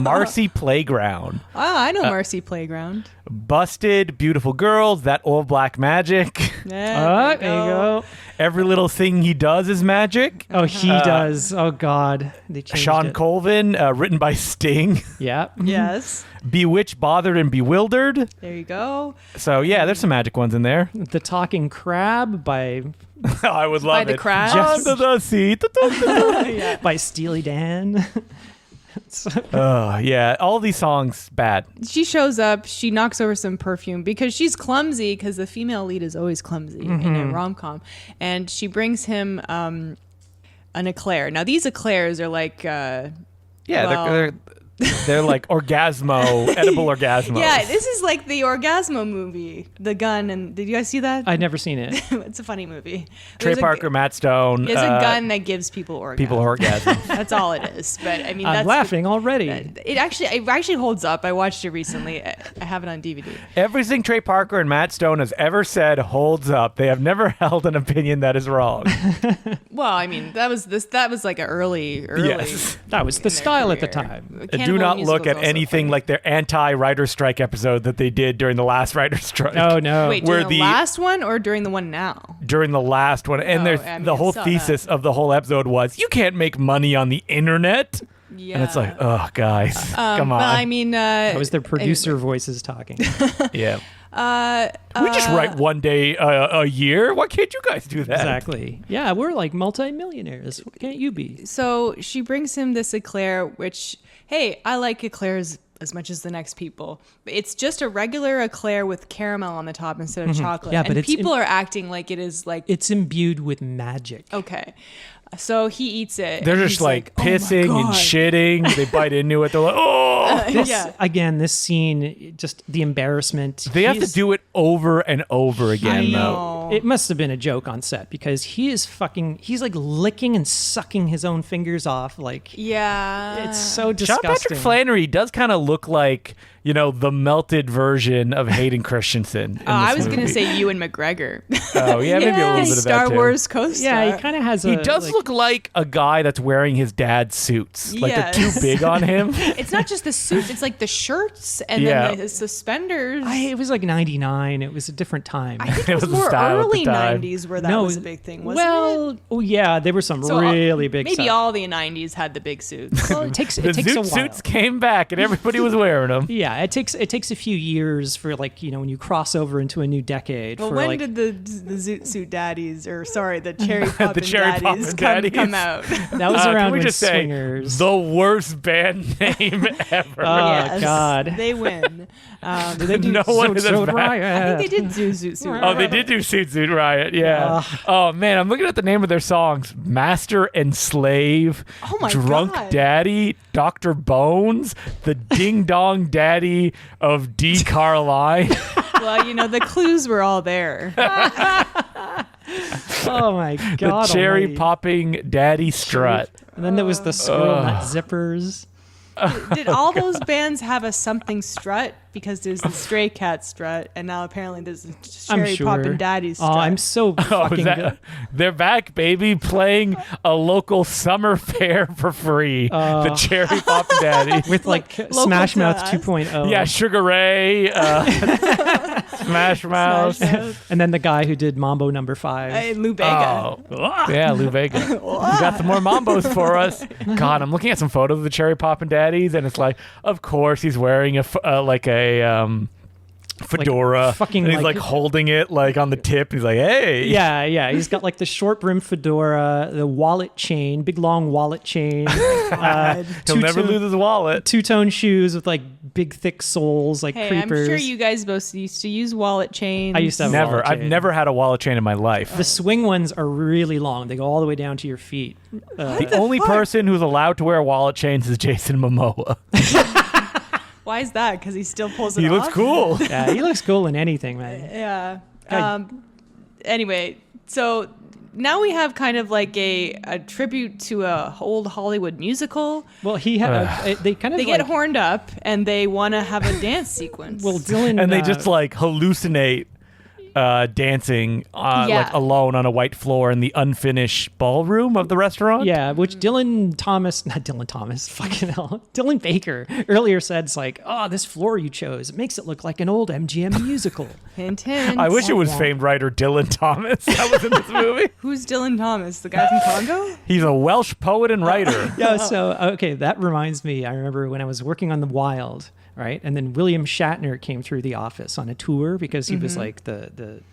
Marcy Playground. Oh, I know Marcy Playground. Busted, Beautiful Girls, That Old Black Magic. Yeah, There you go. Every Little Thing He Does is Magic. Oh, he does. Oh, God. They changed Sean it. Colvin, written by Sting. Yeah. Yes. Bewitched, Bothered, and Bewildered. There you go. So, yeah, there's some magic ones in there. The Talking Crab by I would love By the it. Crabs? Under the seat. by Steely Dan. Yeah, all these songs, bad. She shows up, she knocks over some perfume because she's clumsy, because the female lead is always clumsy in a rom-com. And she brings him an eclair. Now, these eclairs are like... They're like edible orgasmos. Yeah, this is like the Orgasmo movie, The Gun. And did you guys see that? I'd never seen it. It's a funny movie. Trey There's Parker, Matt Stone. There's a gun that gives people orgasms. People orgasm. That's all it is. But I mean, I'm that's laughing already. It actually holds up. I watched it recently. I have it on DVD. Everything Trey Parker and Matt Stone has ever said holds up. They have never held an opinion that is wrong. Well, I mean, that was like an early. Yes. That was the in their style at the career. time. Do Cannibal not Musical look is at also anything funny. like their anti-writer strike episode that they did during the last writer strike. Oh, no. Wait, where during the the- last one or during the one now? During the last one. And there's I mean, the whole I saw thesis of the whole episode was, you can't make money on the internet. Yeah. And it's like, oh, guys, come on. Well, I mean, That was their producer voices talking. Yeah. We just write one day a year. Why can't you guys do that? Exactly. Yeah, we're like multimillionaires. What can't you be? So she brings him this eclair, which, hey, I like eclairs as much as the next people. It's just a regular eclair with caramel on the top instead of chocolate. Yeah, but and it's people are acting like it is like, It's imbued with magic. okay. So he eats it. They're and just he's like "Oh my pissing and God." shitting. They bite into it. They're like, oh. This scene, just the embarrassment. They have to do it over and over again, I though. know. It must have been a joke on set because he's like licking and sucking his own fingers off. Like, Yeah. it's so Sean disgusting. Patrick Flannery does kind of look like, the melted version of Hayden Christensen. I was going to say Ewan McGregor. Oh, yeah, maybe a little bit of that, Star too. Wars co-star. Yeah, he kind of has He does look like a guy that's wearing his dad's suits. Like they're Yes. too big on him. It's not just the suits, it's like the shirts and Yeah. then the suspenders. It was like 99. It was a different time. I think It it was was the more style at the early time. 90s where that was a big thing, wasn't it? well, oh yeah, there were some So, really big maybe stuff. all the 90s had the big suits. Well, it takes The a while. zoot suits came back and everybody was wearing them. Yeah, it takes a few years for when you cross over into a new decade. Well, for when like, did the zoot suit daddies, or sorry, the cherry poppin' Cherry daddies, Poppin' come Daddies. out? that was Can around we when just say swingers. the worst band name ever? Oh Yes, God, they win. they do no one is as Zoot bad. Riot. I think they did do zoot suit. Oh, they did do Zoot Riot, yeah. Oh man, I'm looking at the name of their songs: Master and Slave, Oh my Drunk God. Daddy, Dr. Bones, the Ding Dong Daddy of D. Carline. Well, the clues were all there. Oh my The God, cherry almighty. popping Daddy Strut. And then there was the squirrel nut zippers. Did all those bands have a something strut? Because there's the Stray Cat strut, and now apparently there's a I'm Cherry sure. Poppin' Daddy strut. Oh, I'm so Oh, fucking is that, good. they're back, baby, playing a local summer fair for free. The Cherry Poppin' Daddy. With like local Smash to Mouth us. 2.0. Yeah, Sugar Ray, Smash Mouth. And then the guy who did Mambo number 5. Hey, Lou Bega. Oh, yeah, Lou Vega. You got some more Mambos for us. God, I'm looking at some photos of the Cherry Poppin' Daddies, and it's like, of course, he's wearing a fedora. fucking, and he's like- like holding it like on the tip. He's like, hey. Yeah. He's got like the short brim fedora, the wallet chain, big long wallet chain. He'll never lose his wallet. Two-tone shoes with like big thick soles, like Hey, creepers. I'm sure you guys both used to use wallet chains. I used to have a Never. wallet I've chain. never had a wallet chain in my life. The swing ones are really long. They go all the way down to your feet. The only person who's allowed to wear wallet chains is Jason Momoa. Why is that? Because he still pulls it He off? looks cool. Yeah, he looks cool in anything, man. Yeah. God. Anyway, so now we have kind of like a tribute to a old Hollywood musical. Well, they get horned up and they want to have a dance sequence. Well, Dylan and they just like hallucinate dancing like alone on a white floor in the unfinished ballroom of the restaurant. Yeah, which Dylan Baker earlier said, it's like, oh, this floor you chose, it makes it look like an old MGM musical. Hint, hint. I wish it was famed writer Dylan Thomas that was in this movie. Who's Dylan Thomas? The guy from Congo? He's a Welsh poet and writer. Yeah, so, okay, that reminds me, I remember when I was working on The Wild, right? And then William Shatner came through the office on a tour because he was like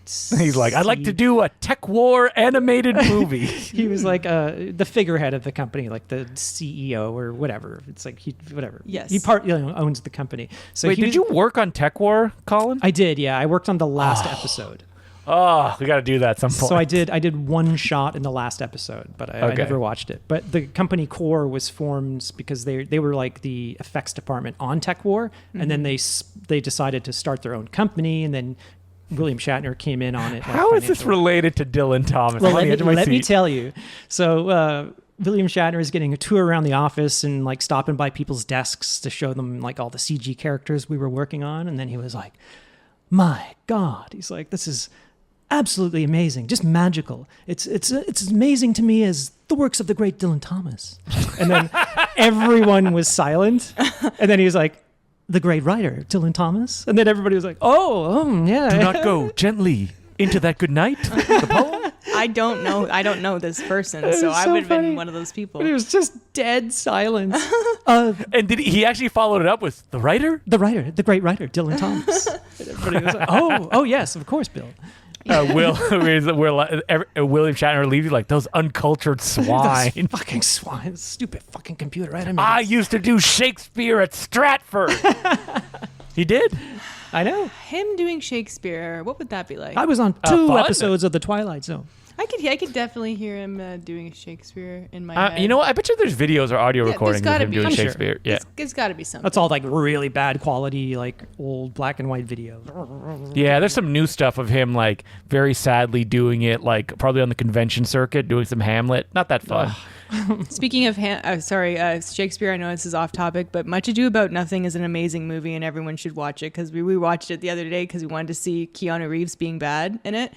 He's like, I'd like to do a tech war animated movie. He was like the figurehead of the company, like the CEO or whatever. It's like whatever. Yes. He owns the company. So wait, did you work on Tech War, Colin? I did, yeah. I worked on the last episode. Oh, we got to do that at some point. So I did one shot in the last episode, but I never watched it. But the company core was formed because they were like the effects department on Tech War, and then they decided to start their own company, and then William Shatner came in on it. How is this related to Dylan Thomas? Well, let me tell you. So William Shatner is getting a tour around the office and like stopping by people's desks to show them like all the CG characters we were working on, and then he was like, "My God," he's like, "This is absolutely amazing, just magical. It's as amazing to me as the works of the great Dylan Thomas." And then everyone was silent. And then he was like, "The great writer, Dylan Thomas." And then everybody was like, oh yeah. Do not go gently into that good night. The poem. I don't know this person, so I would have been one of those people. But it was just dead silence. And did he actually follow it up with the writer? The great writer, Dylan Thomas. And everybody was like, oh yes, of course, Bill. William Shatner leaves you like, those uncultured swine. Those fucking swine. Stupid fucking computer, right? I used to do Shakespeare at Stratford. He did. I know. Him doing Shakespeare, what would that be like? I was on 2 episodes of The Twilight Zone. I could definitely hear him doing Shakespeare in my head. You know what? I bet you there's videos or audio recordings of him doing I'm Shakespeare. Sure. Yeah, it's got to be something. That's all like really bad quality, like old black and white videos. Yeah, there's some new stuff of him like very sadly doing it, like probably on the convention circuit, doing some Hamlet. Not that fun. Speaking of Shakespeare, I know this is off topic, but Much Ado About Nothing is an amazing movie and everyone should watch it because we watched it the other day because we wanted to see Keanu Reeves being bad in it,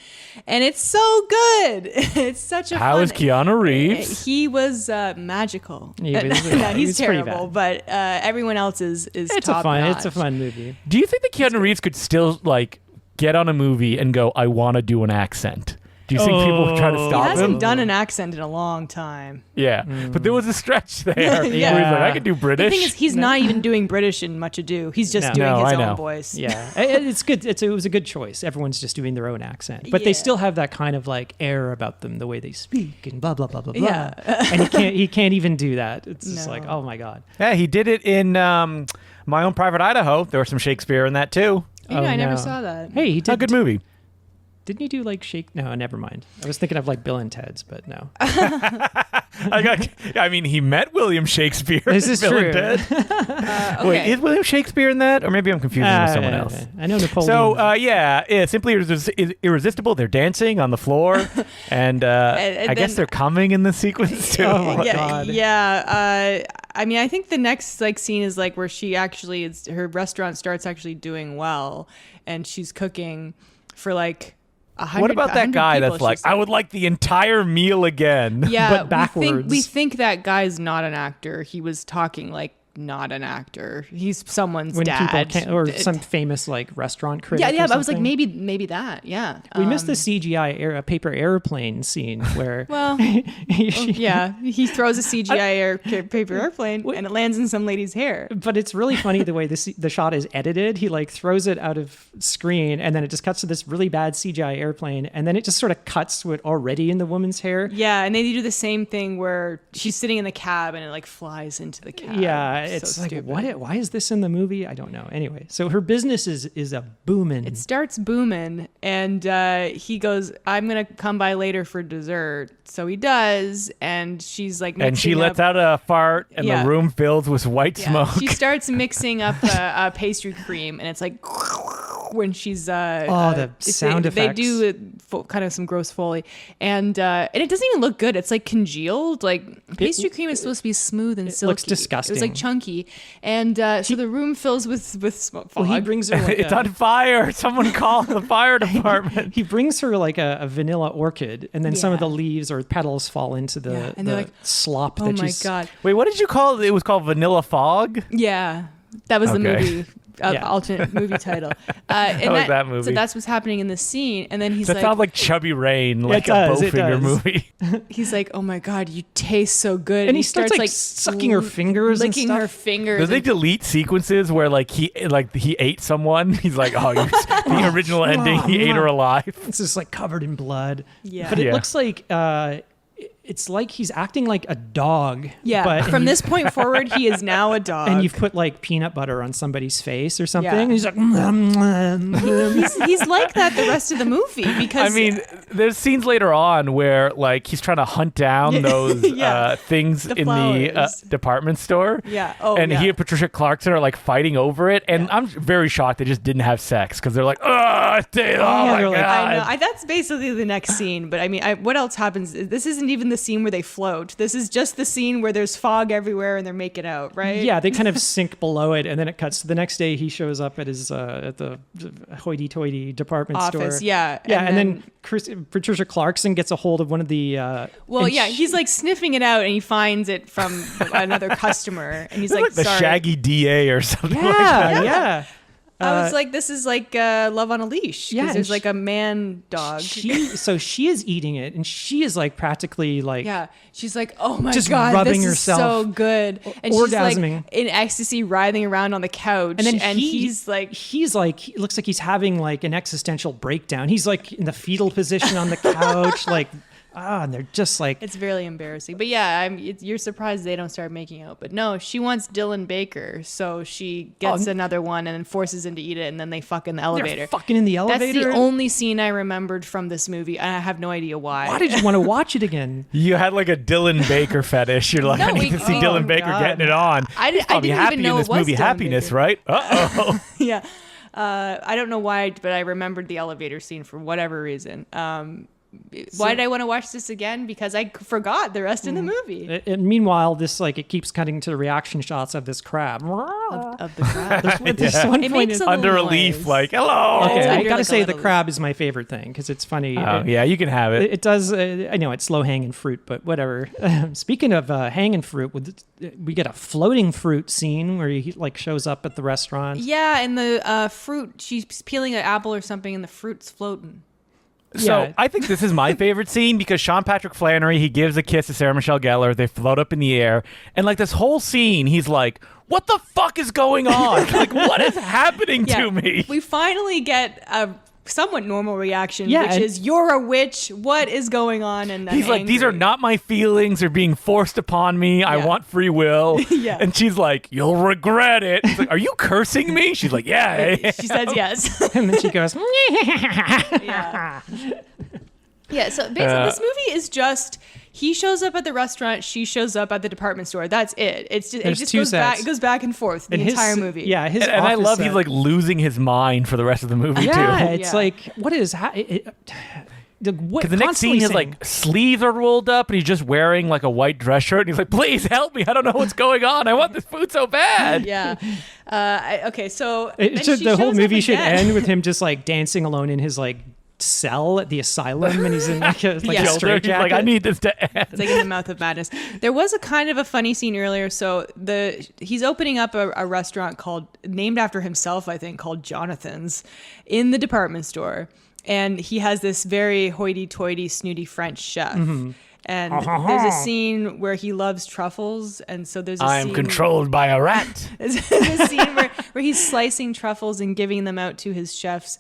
and it's so good. It's such a How is Keanu Reeves? He was magical. He's terrible, but everyone else is top notch. It's a fun movie. Do you think that Keanu Reeves could still like get on a movie and go, I want to do an accent? Do you think people would try to stop him? He hasn't done an accent in a long time. Yeah, but there was a stretch there where he's like, I could do British. The thing is, he's not even doing British in Much Ado. He's just doing his own voice. Yeah, it's good. It was a good choice. Everyone's just doing their own accent, but they still have that kind of like air about them, the way they speak and blah blah blah blah blah. Yeah. And he can't even do that. It's just like, oh my God. Yeah, he did it in My Own Private Idaho. There was some Shakespeare in that too. I never saw that. Hey, he did a good movie. Didn't he do like No, never mind. I was thinking of like Bill and Ted's, but no. I mean, he met William Shakespeare. This is Bill true. And Ted. Okay. Wait, is William Shakespeare in that? Or maybe I'm confusing him with someone else. I know Napoleon. So, Simply Irresistible. They're dancing on the floor. And I guess they're coming in the sequence too. Oh, my God. Yeah. I mean, I think the next like scene is like where she actually, her restaurant starts actually doing well. And she's cooking for like... What about that guy that's like, I would like the entire meal again? Yeah, but backwards. We think that guy's not an actor. He was talking like not an actor. He's someone's dad. Or some famous like restaurant critic. Yeah, I was like, maybe that, yeah. We missed the CGI paper airplane scene where... Well, he throws a CGI paper airplane and it lands in some lady's hair. But it's really funny the way the shot is edited. He like throws it out of screen and then it just cuts to this really bad CGI airplane and then it just sort of cuts to it already in the woman's hair. Yeah, and they do the same thing where she's sitting in the cab and it like flies into the cab. Yeah, it's so like, stupid. Why is this in the movie? I don't know. Anyway, so her business is a booming. It starts booming, and he goes, I'm going to come by later for dessert. So he does, and she's like mixing and she lets out a fart, and the room fills with white smoke. She starts mixing up a pastry cream, and it's like... when she's the sound they effects. do kind of some gross Foley, and it doesn't even look good. It's like congealed. Like pastry cream is supposed to be smooth and silky. Looks disgusting. It was like chunky, and so the room fills with smoke. Well, he brings her like It's on fire. Someone call the fire department. he brings her like a vanilla orchid, and then some of Yeah. the leaves or petals fall into the, and they're like, slop. Oh that my she's, god! Wait, what did you call it? It was called Vanilla Fog? Yeah, that was the Okay. movie. Yeah. Alternate movie title. And like that movie. So that's what's happening in the scene, and then he's That like, sounds like Chubby Rain, like It a does, it Bowfinger does. movie. he's like, "Oh my god, you taste so good," And he starts like sucking her fingers and licking stuff. her fingers. Does they and- delete sequences where he ate someone? He's like, oh, the original ending, he ate her alive. It's just like covered in blood. Yeah. But it Yeah. looks like it's like he's acting like a dog. Yeah. But From this point forward, he is now a dog. and you've put like peanut butter on somebody's face or something. Yeah. And he's like, he's like that the rest of the movie because I mean, there's scenes later on where he's trying to hunt down those Yeah. things The in the flowers. department store. Yeah. Oh, and yeah. he and Patricia Clarkson are fighting over it, and I'm very shocked they just didn't have sex because they're like, oh my they're god. like, I know. That's basically the next scene. But I mean, what else happens? This isn't even the scene where they float. This is just the scene where there's fog everywhere and they're making out, right? yeah, they kind of sink below it, and then it cuts to the next day. He shows up at his at the hoity-toity department Office, store. yeah. Yeah, and then then Patricia Clarkson gets a hold of one of the. well, and yeah, she- he's like sniffing it out and he finds it from another customer and he's It's like, like the sorry. Shaggy DA or something like that. yeah. I was like, this is like Love on a Leash. Yeah, Yeah, and there's like a man dog. She is eating it, and she is like practically like Yeah, she's like, oh my Just god, rubbing this herself, is so good, and she's orgasming. like in ecstasy, writhing around on the couch, And then he's like, it looks like he's having like an existential breakdown. He's like in the fetal position on the couch, like and they're just like it's really embarrassing. But yeah, you're surprised they don't start making out. But no, she wants Dylan Baker, so she gets another one and then forces him to eat it, and then they fuck in the elevator. they're fucking in the elevator. That's the only scene I remembered from this movie, and I have no idea why. Why did you want to watch it again? You had like a Dylan Baker fetish. You're like, No, I need to see oh, Dylan Baker God. getting it on. I He's probably didn't happy even know in it this was movie. Dylan Happiness, Baker. right? Uh-oh. Yeah. I don't know why, but I remembered the elevator scene for whatever reason. Why did I want to watch this again? Because I forgot the rest of the movie. And meanwhile, this like it keeps cutting to the reaction shots of this crab. Of the crowd. This Yeah. one It point makes is- a Under a little leaf, noise. like, hello. Okay, It's I under gotta like a say the little- crab is my favorite thing because it's funny. Oh, yeah, you can have it. It does. I know it's low hanging fruit, but whatever. Speaking of hanging fruit, we get a floating fruit scene where he like shows up at the restaurant. Yeah, and the fruit, she's peeling an apple or something, and the fruit's floating. So Yeah. I think this is my favorite scene because Sean Patrick Flannery, he gives a kiss to Sarah Michelle gellar. They float up in the air. And like this whole scene, he's like, what the fuck is going on? Like, what is happening to me? We finally get a somewhat normal reaction, Yeah, which and- is, you're a witch. What is going on? And He's like, these are not my feelings. They're being forced upon me. I Yeah. want free will. Yeah. And she's like, you'll regret it. He's like, are you cursing me? She's like, yeah. She says yes. And then she goes, Yeah. Yeah, so basically this movie is just he shows up at the restaurant, she shows up at the department store. That's it. It's just, There's two goes back. sets. It goes back and forth the and his- entire movie. Yeah, his And I office love set. he's like losing his mind for the rest of the movie yeah, too. it's Yeah. like what is Because the next scene, his like sleeves are rolled up, and he's just wearing like a white dress shirt, and he's like, "Please help me! I don't know what's going on. I want this food so bad." Yeah. Okay, so It then should, she the whole shows up movie should again. end with him just like dancing alone in his like cell at the asylum, and he's in like a, Yeah. a He's straight like, I need this to end. It's like in the mouth of madness. There was a kind of a funny scene earlier. So he's opening up a restaurant named after himself, I think, called Jonathan's in the department store. And he has this very hoity-toity, snooty French chef. Mm-hmm. And there's a scene where he loves truffles. And so there's a I am scene controlled by a rat. There's a scene where he's slicing truffles and giving them out to his chefs.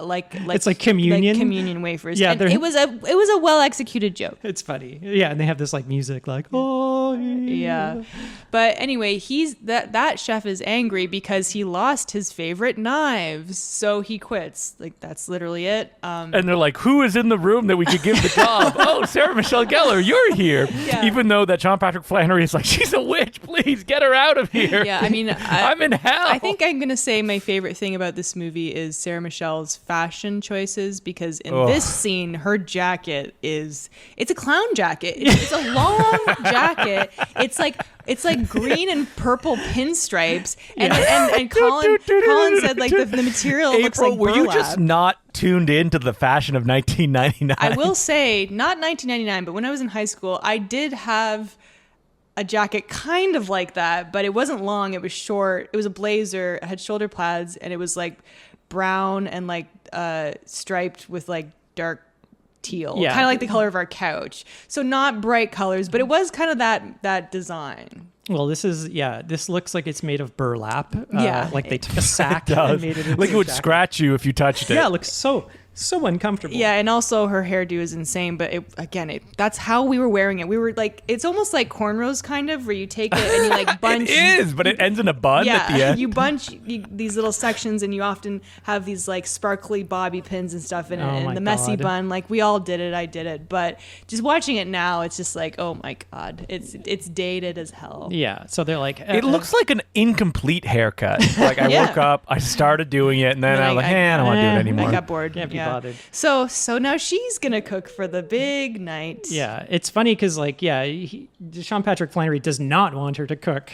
Like It's like communion? communion wafers. Yeah, and they're- it was a well executed joke. It's funny, yeah, and they have this like music like oh boy. Yeah. But anyway, that chef is angry because he lost his favorite knives. So he quits. Like, that's literally it. And they're like, who is in the room that we could give the job? Oh, Sarah Michelle Gellar, you're here. Yeah. Even though that Sean Patrick Flannery is like, she's a witch, please get her out of here. Yeah, I mean, I'm in hell. I think I'm going to say my favorite thing about this movie is Sarah Michelle's fashion choices, because in this scene, her jacket it's a clown jacket. It's a long jacket. It's like green and purple pinstripes. And Colin said like the material looks like were burlap. you just not tuned into the fashion of 1999? I will say, not 1999, but when I was in high school, I did have a jacket kind of like that, but it wasn't long. It was short. It was a blazer. It had shoulder pads, and it was like brown and like striped with like dark teal, kind of like the color of our couch. So not bright colors, but it was kind of that design. Well, this looks like it's made of burlap. Yeah. Like they took a sack and made it into like it a would jacket. scratch you if you touched it. Yeah, it looks so uncomfortable. Yeah, and also her hairdo is insane, but that's how we were wearing it. We were like, it's almost like cornrows kind of, where you take it and you like bunch. It is, but it ends in a bun at the end. You bunch these little sections, and you often have these like sparkly bobby pins and stuff in it, and the messy bun. Like, we all did it. I did it, but just watching it now, it's just like, oh my god, it's dated as hell. Yeah, so they're like, It looks like an incomplete haircut. Like, I woke up, I started doing it, and then I was like, I don't want to do it anymore. I got bored. Can't be bothered. So now she's gonna cook for the big night. Yeah, it's funny because Sean Patrick Flannery does not want her to cook.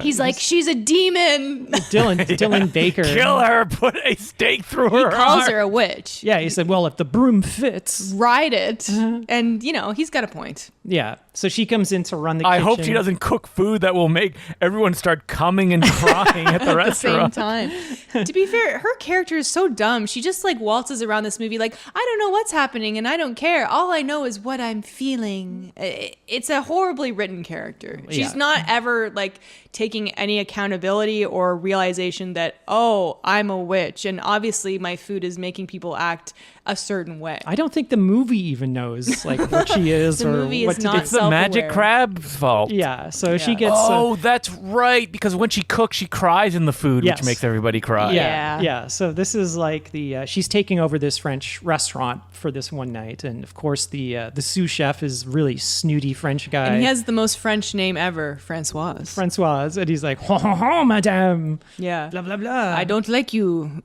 He's like, she's a demon. Dylan Baker. Kill her, put a stake through her He calls heart. her a witch. Yeah, he said, well, if the broom fits. Ride it. And he's got a point. Yeah, so she comes in to run the I kitchen. hope she doesn't cook food that will make everyone start coming and crying at the restaurant. At the same time. To be fair, her character is so dumb. She just like waltzes around this movie like, I don't know what's happening and I don't care. All I know is what I'm feeling. It's a horribly written character. She's not ever like taking any accountability or realization that, oh, I'm a witch, and obviously my food is making people act a certain way. I don't think the movie even knows like what she is The or movie what is to not do. It's the magic self-aware. crab's fault. Yeah, so she gets. Oh, that's right. Because when she cooks, she cries in the food, Yes. which makes everybody cry. Yeah. So this is like she's taking over this French restaurant for this one night, and of course the sous chef is really snooty French guy. And he has the most French name ever, Francois. Francoise, and he's like, ho ho ho, madame. Yeah. Blah blah blah. I don't like you.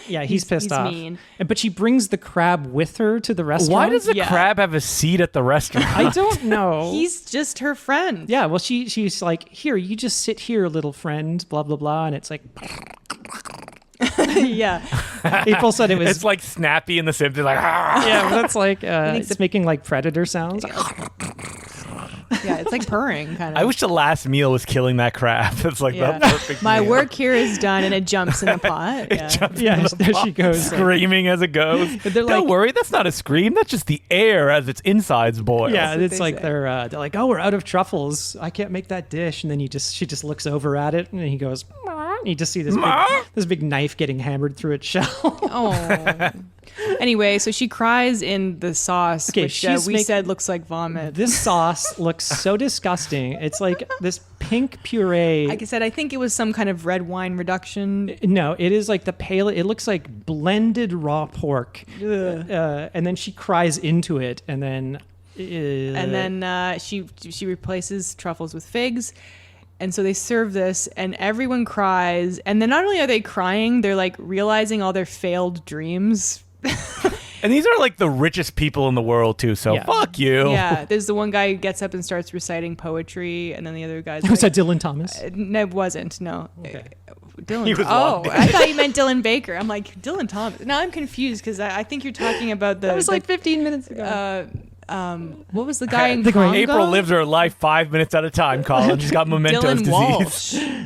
Yeah, he's pissed off. mean. But she brings the crab with her to the restaurant. Why does the Yeah. crab have a seat at the restaurant? I don't know. He's just her friend. Yeah, well, she's like, here, you just sit here, little friend, blah blah blah, and it's like, Yeah. April said it was. It's like Snappy in The Simpsons, like, "Ah." Yeah, but that's like thinks it's making like predator sounds. Yeah, it's like purring kind of. I wish the last meal was killing that crab. It's like Yeah. the perfect My meal. work here is done, and it jumps in the pot. Yeah. Jumps Yeah, into the there pot, she goes. screaming as it goes. But they're Don't like- worry, that's not a scream. That's just the air as its insides boil. Yeah, what it's they like say. they're like, oh, we're out of truffles. I can't make that dish. And then she just looks over at it, and he goes, "Meow." And you just see this big knife getting hammered through its shell. Oh. Anyway, so she cries in the sauce, Okay, which she's we said looks like vomit. This sauce looks so disgusting. It's like this pink puree. Like I said, I think it was some kind of red wine reduction. No, it is like the pale. It looks like blended raw pork, and then she cries into it, and then She replaces truffles with figs. And so they serve this, and everyone cries. And then not only are they crying, they're like realizing all their failed dreams. And these are like the richest people in the world too, so Yeah. fuck you. Yeah, there's the one guy who gets up and starts reciting poetry, and then the other guy's was like, that Dylan Thomas? No, it wasn't. No. Okay. Dylan. He was oh, one. I thought you meant Dylan Baker. I'm like, Dylan Thomas. Now I'm confused because I think you're talking about the. That was like 15 minutes ago. what was the guy in The guy- Congo? April lives her life 5 minutes at a time, Colin. She's got mementos Dylan disease. Walsh.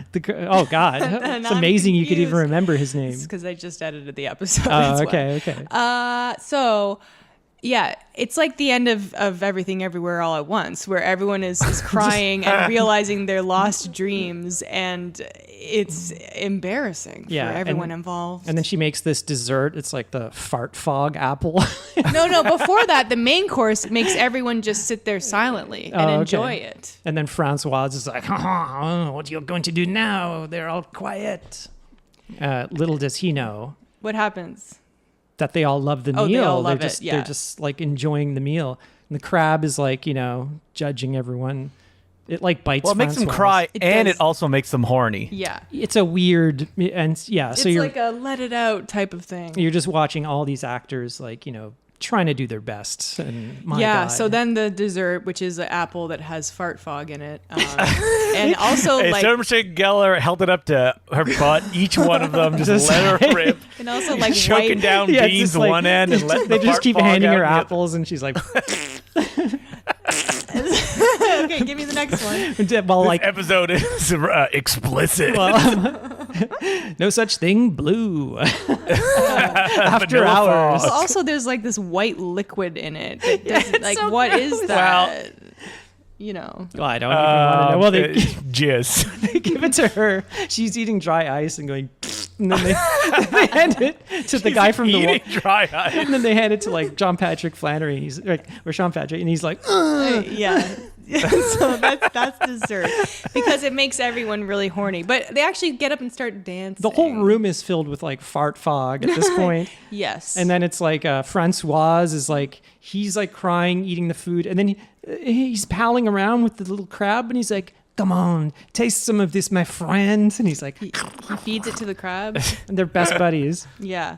Oh God, it's I'm amazing you could even confused. remember his name. It's because I just edited the episode. Oh, that's why. okay. So Yeah, it's like the end of Everything Everywhere All at Once, where everyone is crying and realizing their lost dreams, and it's embarrassing for everyone involved. And then she makes this dessert. It's like the fart fog apple. No, before that, the main course makes everyone just sit there silently and enjoy it. And then Francoise is like, what you're going to do now? They're all quiet. Little does he know. What happens? That they all love the meal. They all love They're just like enjoying the meal. And the crab is like, judging everyone. It like bites. Well, it makes them cry, it also makes them horny. Yeah, it's a weird so it's you're like a let it out type of thing. You're just watching all these actors like trying to do their best. And my God. So then the dessert, which is an apple that has fart fog in it, and also Sarah Michelle Gellar held it up to her butt. Each one of them just let her rip. And also like choking down beans one end and letting they just keep handing her apples, and she's like. Okay, give me the next one. Well, this episode is explicit. Well, no such thing, blue. After hours. Well, also, there's like this white liquid in it. What is that? Well, I don't even want to know. Well, jizz. They give it to her. She's eating dry ice and going, and then they hand it to the guy from the dry ice. And then they hand it to like John Patrick Flannery. He's like, or Sean Patrick, and he's like, yeah. So that's dessert because it makes everyone really horny. But they actually get up and start dancing. The whole room is filled with like fart fog at this point. Yes. And then it's like Francoise is like, he's like crying, eating the food, and then he's palling around with the little crab, and he's like, come on, taste some of this, my friend. And he's like, he feeds it to the crab. And they're best buddies. Yeah.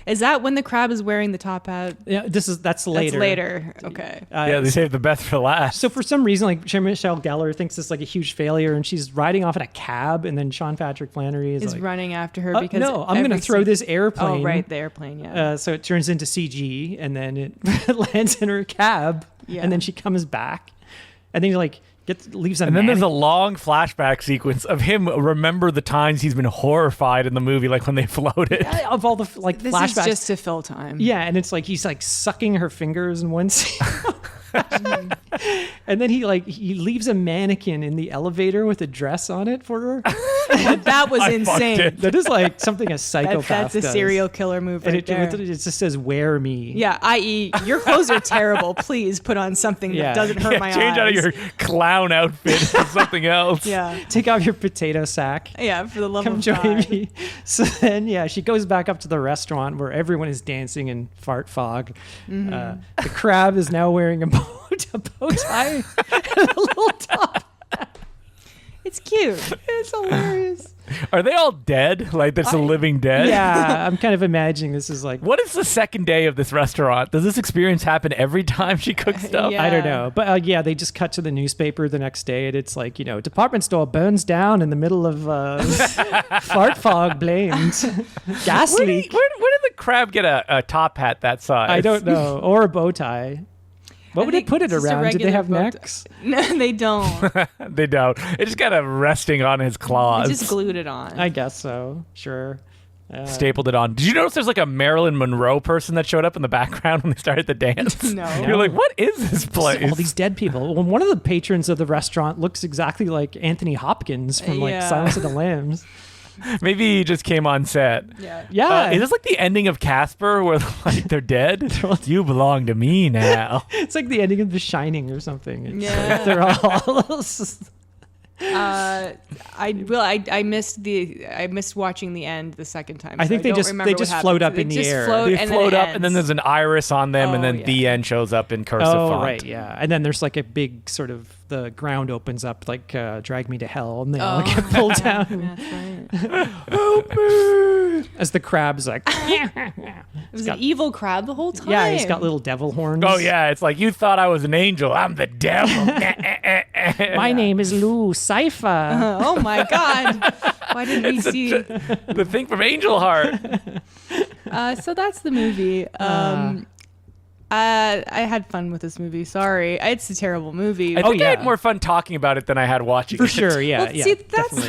Is that when the crab is wearing the top hat? Yeah, that's later. That's later. Okay. They saved the best for last. So for some reason, like Sarah Michelle Gellar thinks this is like a huge failure, and she's riding off in a cab, and then Sean Patrick Flannery is like, running after her because no, I'm going to throw this airplane. Oh, right, the airplane. Yeah. So it turns into CG, and then it lands in her cab, and then she comes back, and then he like leaves and then there's a long flashback sequence of him remember the times he's been horrified in the movie, like when they floated. Of all the this flashbacks. This is just to fill time. Yeah, and it's like he's like sucking her fingers in one scene. And then he leaves a mannequin in the elevator with a dress on it for her. That was insane. That is like something a psychopath That's a serial killer move right there. It just says "wear me." Yeah, i.e. your clothes are terrible. Please put on something that doesn't hurt my eyes. Change out of your clown outfit to something else. Yeah. Take off your potato sack. Yeah, for the love Come of join God. me. So then, she goes back up to the restaurant where everyone is dancing in fart fog. The crab is now wearing a bow tie and a little top. It's cute. It's hilarious. Are they all dead? Like there's a living dead? Yeah, I'm kind of imagining this is like... What is the second day of this restaurant? Does this experience happen every time she cooks stuff? Yeah. I don't know. But they just cut to the newspaper the next day, and it's like, department store burns down in the middle of fart fog blamed. Gas leak. Where did the crab get a top hat that size? I don't know. Or a bow tie. What would they put it it's just a around? Did they have regular necks? No, they don't. They don't. It just got resting on his claws. They just glued it on. I guess so. Sure. Stapled it on. Did you notice there's like a Marilyn Monroe person that showed up in the background when they started the dance? No. You're like, what is this place? All these dead people. Well, one of the patrons of the restaurant looks exactly like Anthony Hopkins from Silence of the Lambs. Maybe he just came on set. Yeah. Is this like the ending of Casper where like they're dead? You belong to me now. It's like the ending of The Shining or something. It's Yeah. like they're all... I missed watching the end the second time. I think they just float up in the air. They float up, and then there's an iris on them, and then yeah. the end shows up in cursive font. Right, yeah. And then there's like a big sort of the ground opens up like Drag Me to Hell, and they all get pulled down. That's right. Help me! As the crab's like, It was an evil crab the whole time. yeah, he's got little devil horns. Oh yeah, it's like you thought I was an angel. I'm the devil. My name is Lou Cypher. Oh my God! Why didn't we see? The thing from Angel Heart. So that's the movie. I had fun with this movie. Sorry, it's a terrible movie. I think I had more fun talking about it than I had watching For it. sure, yeah. Well, see,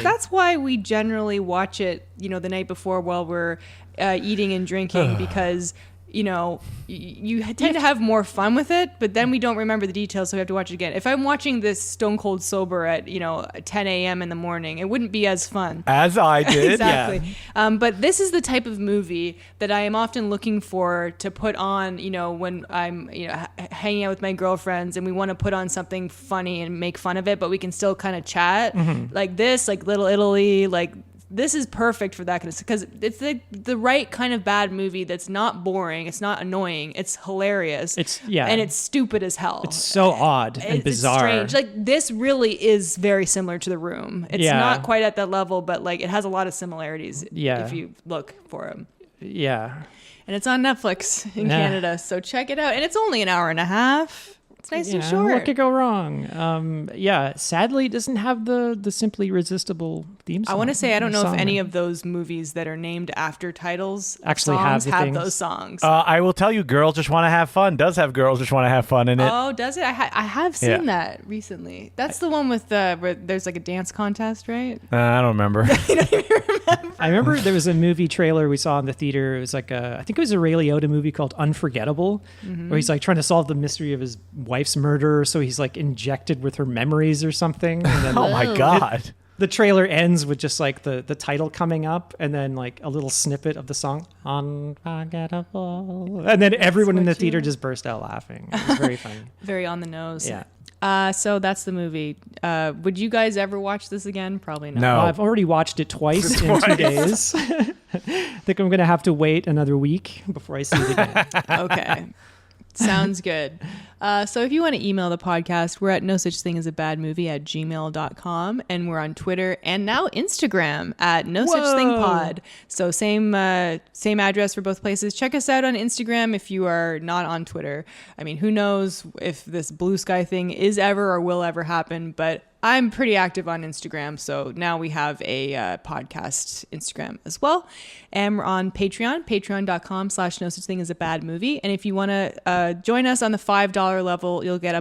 that's why we generally watch it, the night before while we're eating and drinking, because you tend to have more fun with it, but then we don't remember the details, so we have to watch it again. If I'm watching this stone cold sober at 10 a.m. in the morning, it wouldn't be as fun. As I did. Exactly. Yeah. But this is the type of movie that I am often looking for to put on, when I'm hanging out with my girlfriends and we want to put on something funny and make fun of it, but we can still kind of chat. Like this, like Little Italy, like this is perfect for that kind of, because it's the right kind of bad movie that's not boring, it's not annoying, it's hilarious, and it's stupid as hell. It's so odd and bizarre. It's strange. Like this really is very similar to The Room. It's not quite at that level, but like it has a lot of similarities. If you look for them. Yeah. And it's on Netflix in Canada, so check it out. And it's only an hour and a half. It's nice and short. What could go wrong? Sadly, it doesn't have the Simply Irresistible theme song. I want to say I don't know if any of those movies that are named after titles actually have things. Those songs. I will tell you, Girls Just Want to Have Fun does have Girls Just Want to Have Fun in it. Oh, does it? I have seen that recently. That's the one with where there's like a dance contest, right? I don't remember. You don't even remember. I remember there was a movie trailer we saw in the theater. It was like I think it was a Ray Liotta movie called Unforgettable, where he's like trying to solve the mystery of his wife's murder. So he's like injected with her memories or something. And then oh my God. The trailer ends with just like the title coming up and then like a little snippet of the song Unforgettable. And then everyone in the theater just burst out laughing. It was very funny. Very on the nose. Yeah. So that's the movie. Would you guys ever watch this again? Probably not. No. I've already watched it twice in 2 days. I think I'm going to have to wait another week before I see it again. Okay. Sounds good. So if you want to email the podcast, we're at nosuchthing@gmail.com, and we're on Twitter and now Instagram at nosuchthingpod. So same address for both places. Check us out on Instagram if you are not on Twitter. I mean, who knows if this blue sky thing is ever or will ever happen, but I'm pretty active on Instagram, so now we have a podcast Instagram as well. And we're on Patreon, patreon.com/nosuchthing-as-a-bad-movie. And if you want to join us on the $5 level, you'll get a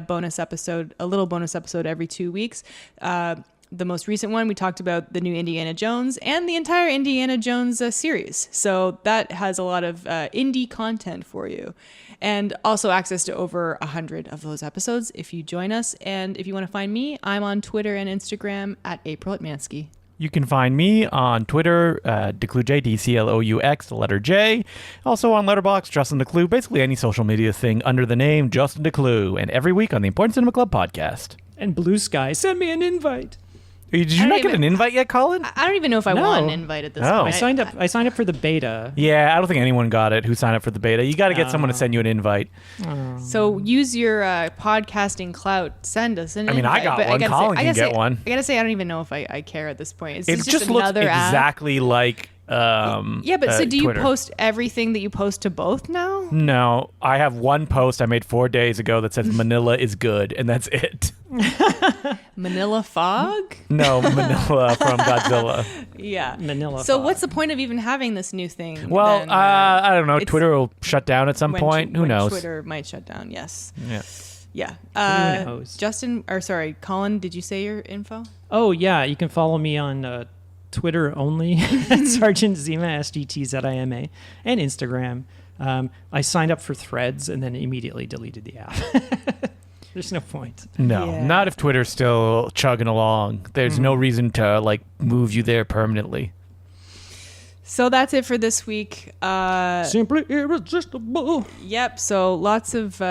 little bonus episode every 2 weeks. The most recent one, we talked about the new Indiana Jones and the entire Indiana Jones series. So that has a lot of indie content for you. And also access to over 100 of those episodes if you join us. And if you want to find me, I'm on Twitter and Instagram at April Atmansky. You can find me on Twitter, DeCluJ, DCLOUX, the letter J. Also on Letterboxd, Justin DeClue, basically any social media thing under the name Justin DeClue. And every week on the Important Cinema Club podcast. And Blue Sky, send me an invite. Did you not get an invite yet, Colin? I don't even know if I want an invite at this point. I signed up for the beta. Yeah, I don't think anyone got it who signed up for the beta. You got to get someone to send you an invite. So use your podcasting clout. Send us an invite. I got one. Colin can get one. I got to say, I don't even know if I care at this point. It just looks exactly like so do Twitter. You post everything that you post to both now? No, I have one post I made 4 days ago that says Manila is good, and that's it. Manila Fog? No, Manila from Godzilla. Yeah. Manila So Fog. what's the point of even having this new thing? Well, then, I don't know. Twitter will shut down at some point. Who knows? Twitter might shut down, yes. Yeah. Yeah. Who knows? Colin, did you say your info? Oh, yeah. You can follow me on Twitter only, Sergeant Zima, SGTZIMA, and Instagram. I signed up for Threads and then immediately deleted the app. There's no point. No, not if Twitter's still chugging along. There's no reason to move you there permanently. So that's it for this week. Simply Irresistible. Yep. So lots of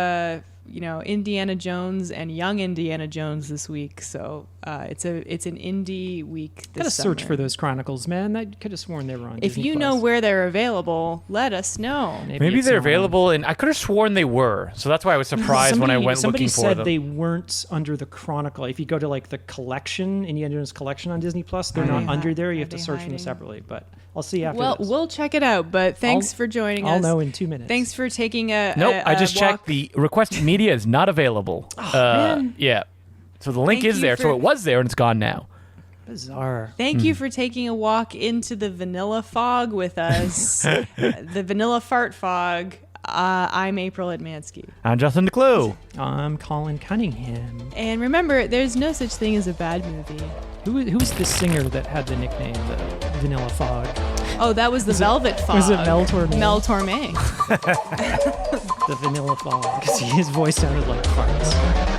Indiana Jones and young Indiana Jones this week. So it's an indie week this Gotta summer. search for those Chronicles, man. I could have sworn they were on If Disney you Plus. know where they're available, let us know. Maybe it's they're not. available, and I could have sworn they were. So that's why I was surprised when I went looking for Somebody them. said they weren't under the Chronicle. If you go to the collection, Indiana Jones collection on Disney Plus, they're not under there. You have to search for them separately. But I'll see after Well, this. we'll check it out. But thanks for joining us. I'll know in 2 minutes. Thanks for taking a I just walk. checked. The requested media is not available. man. Yeah. So the link Thank is you there. for- So it was there, and it's gone now. Bizarre. Thank you for taking a walk into the vanilla fog with us. The vanilla fart fog. I'm April Atmansky. I'm Justin DeClue. I'm Colin Cunningham. And remember, there's no such thing as a bad movie. Who was the singer that had the nickname the Vanilla Fog? Oh, that was the Velvet Fog. Was it Mel Torme? Mel Torme. The Vanilla Fog. Because his voice sounded like farts.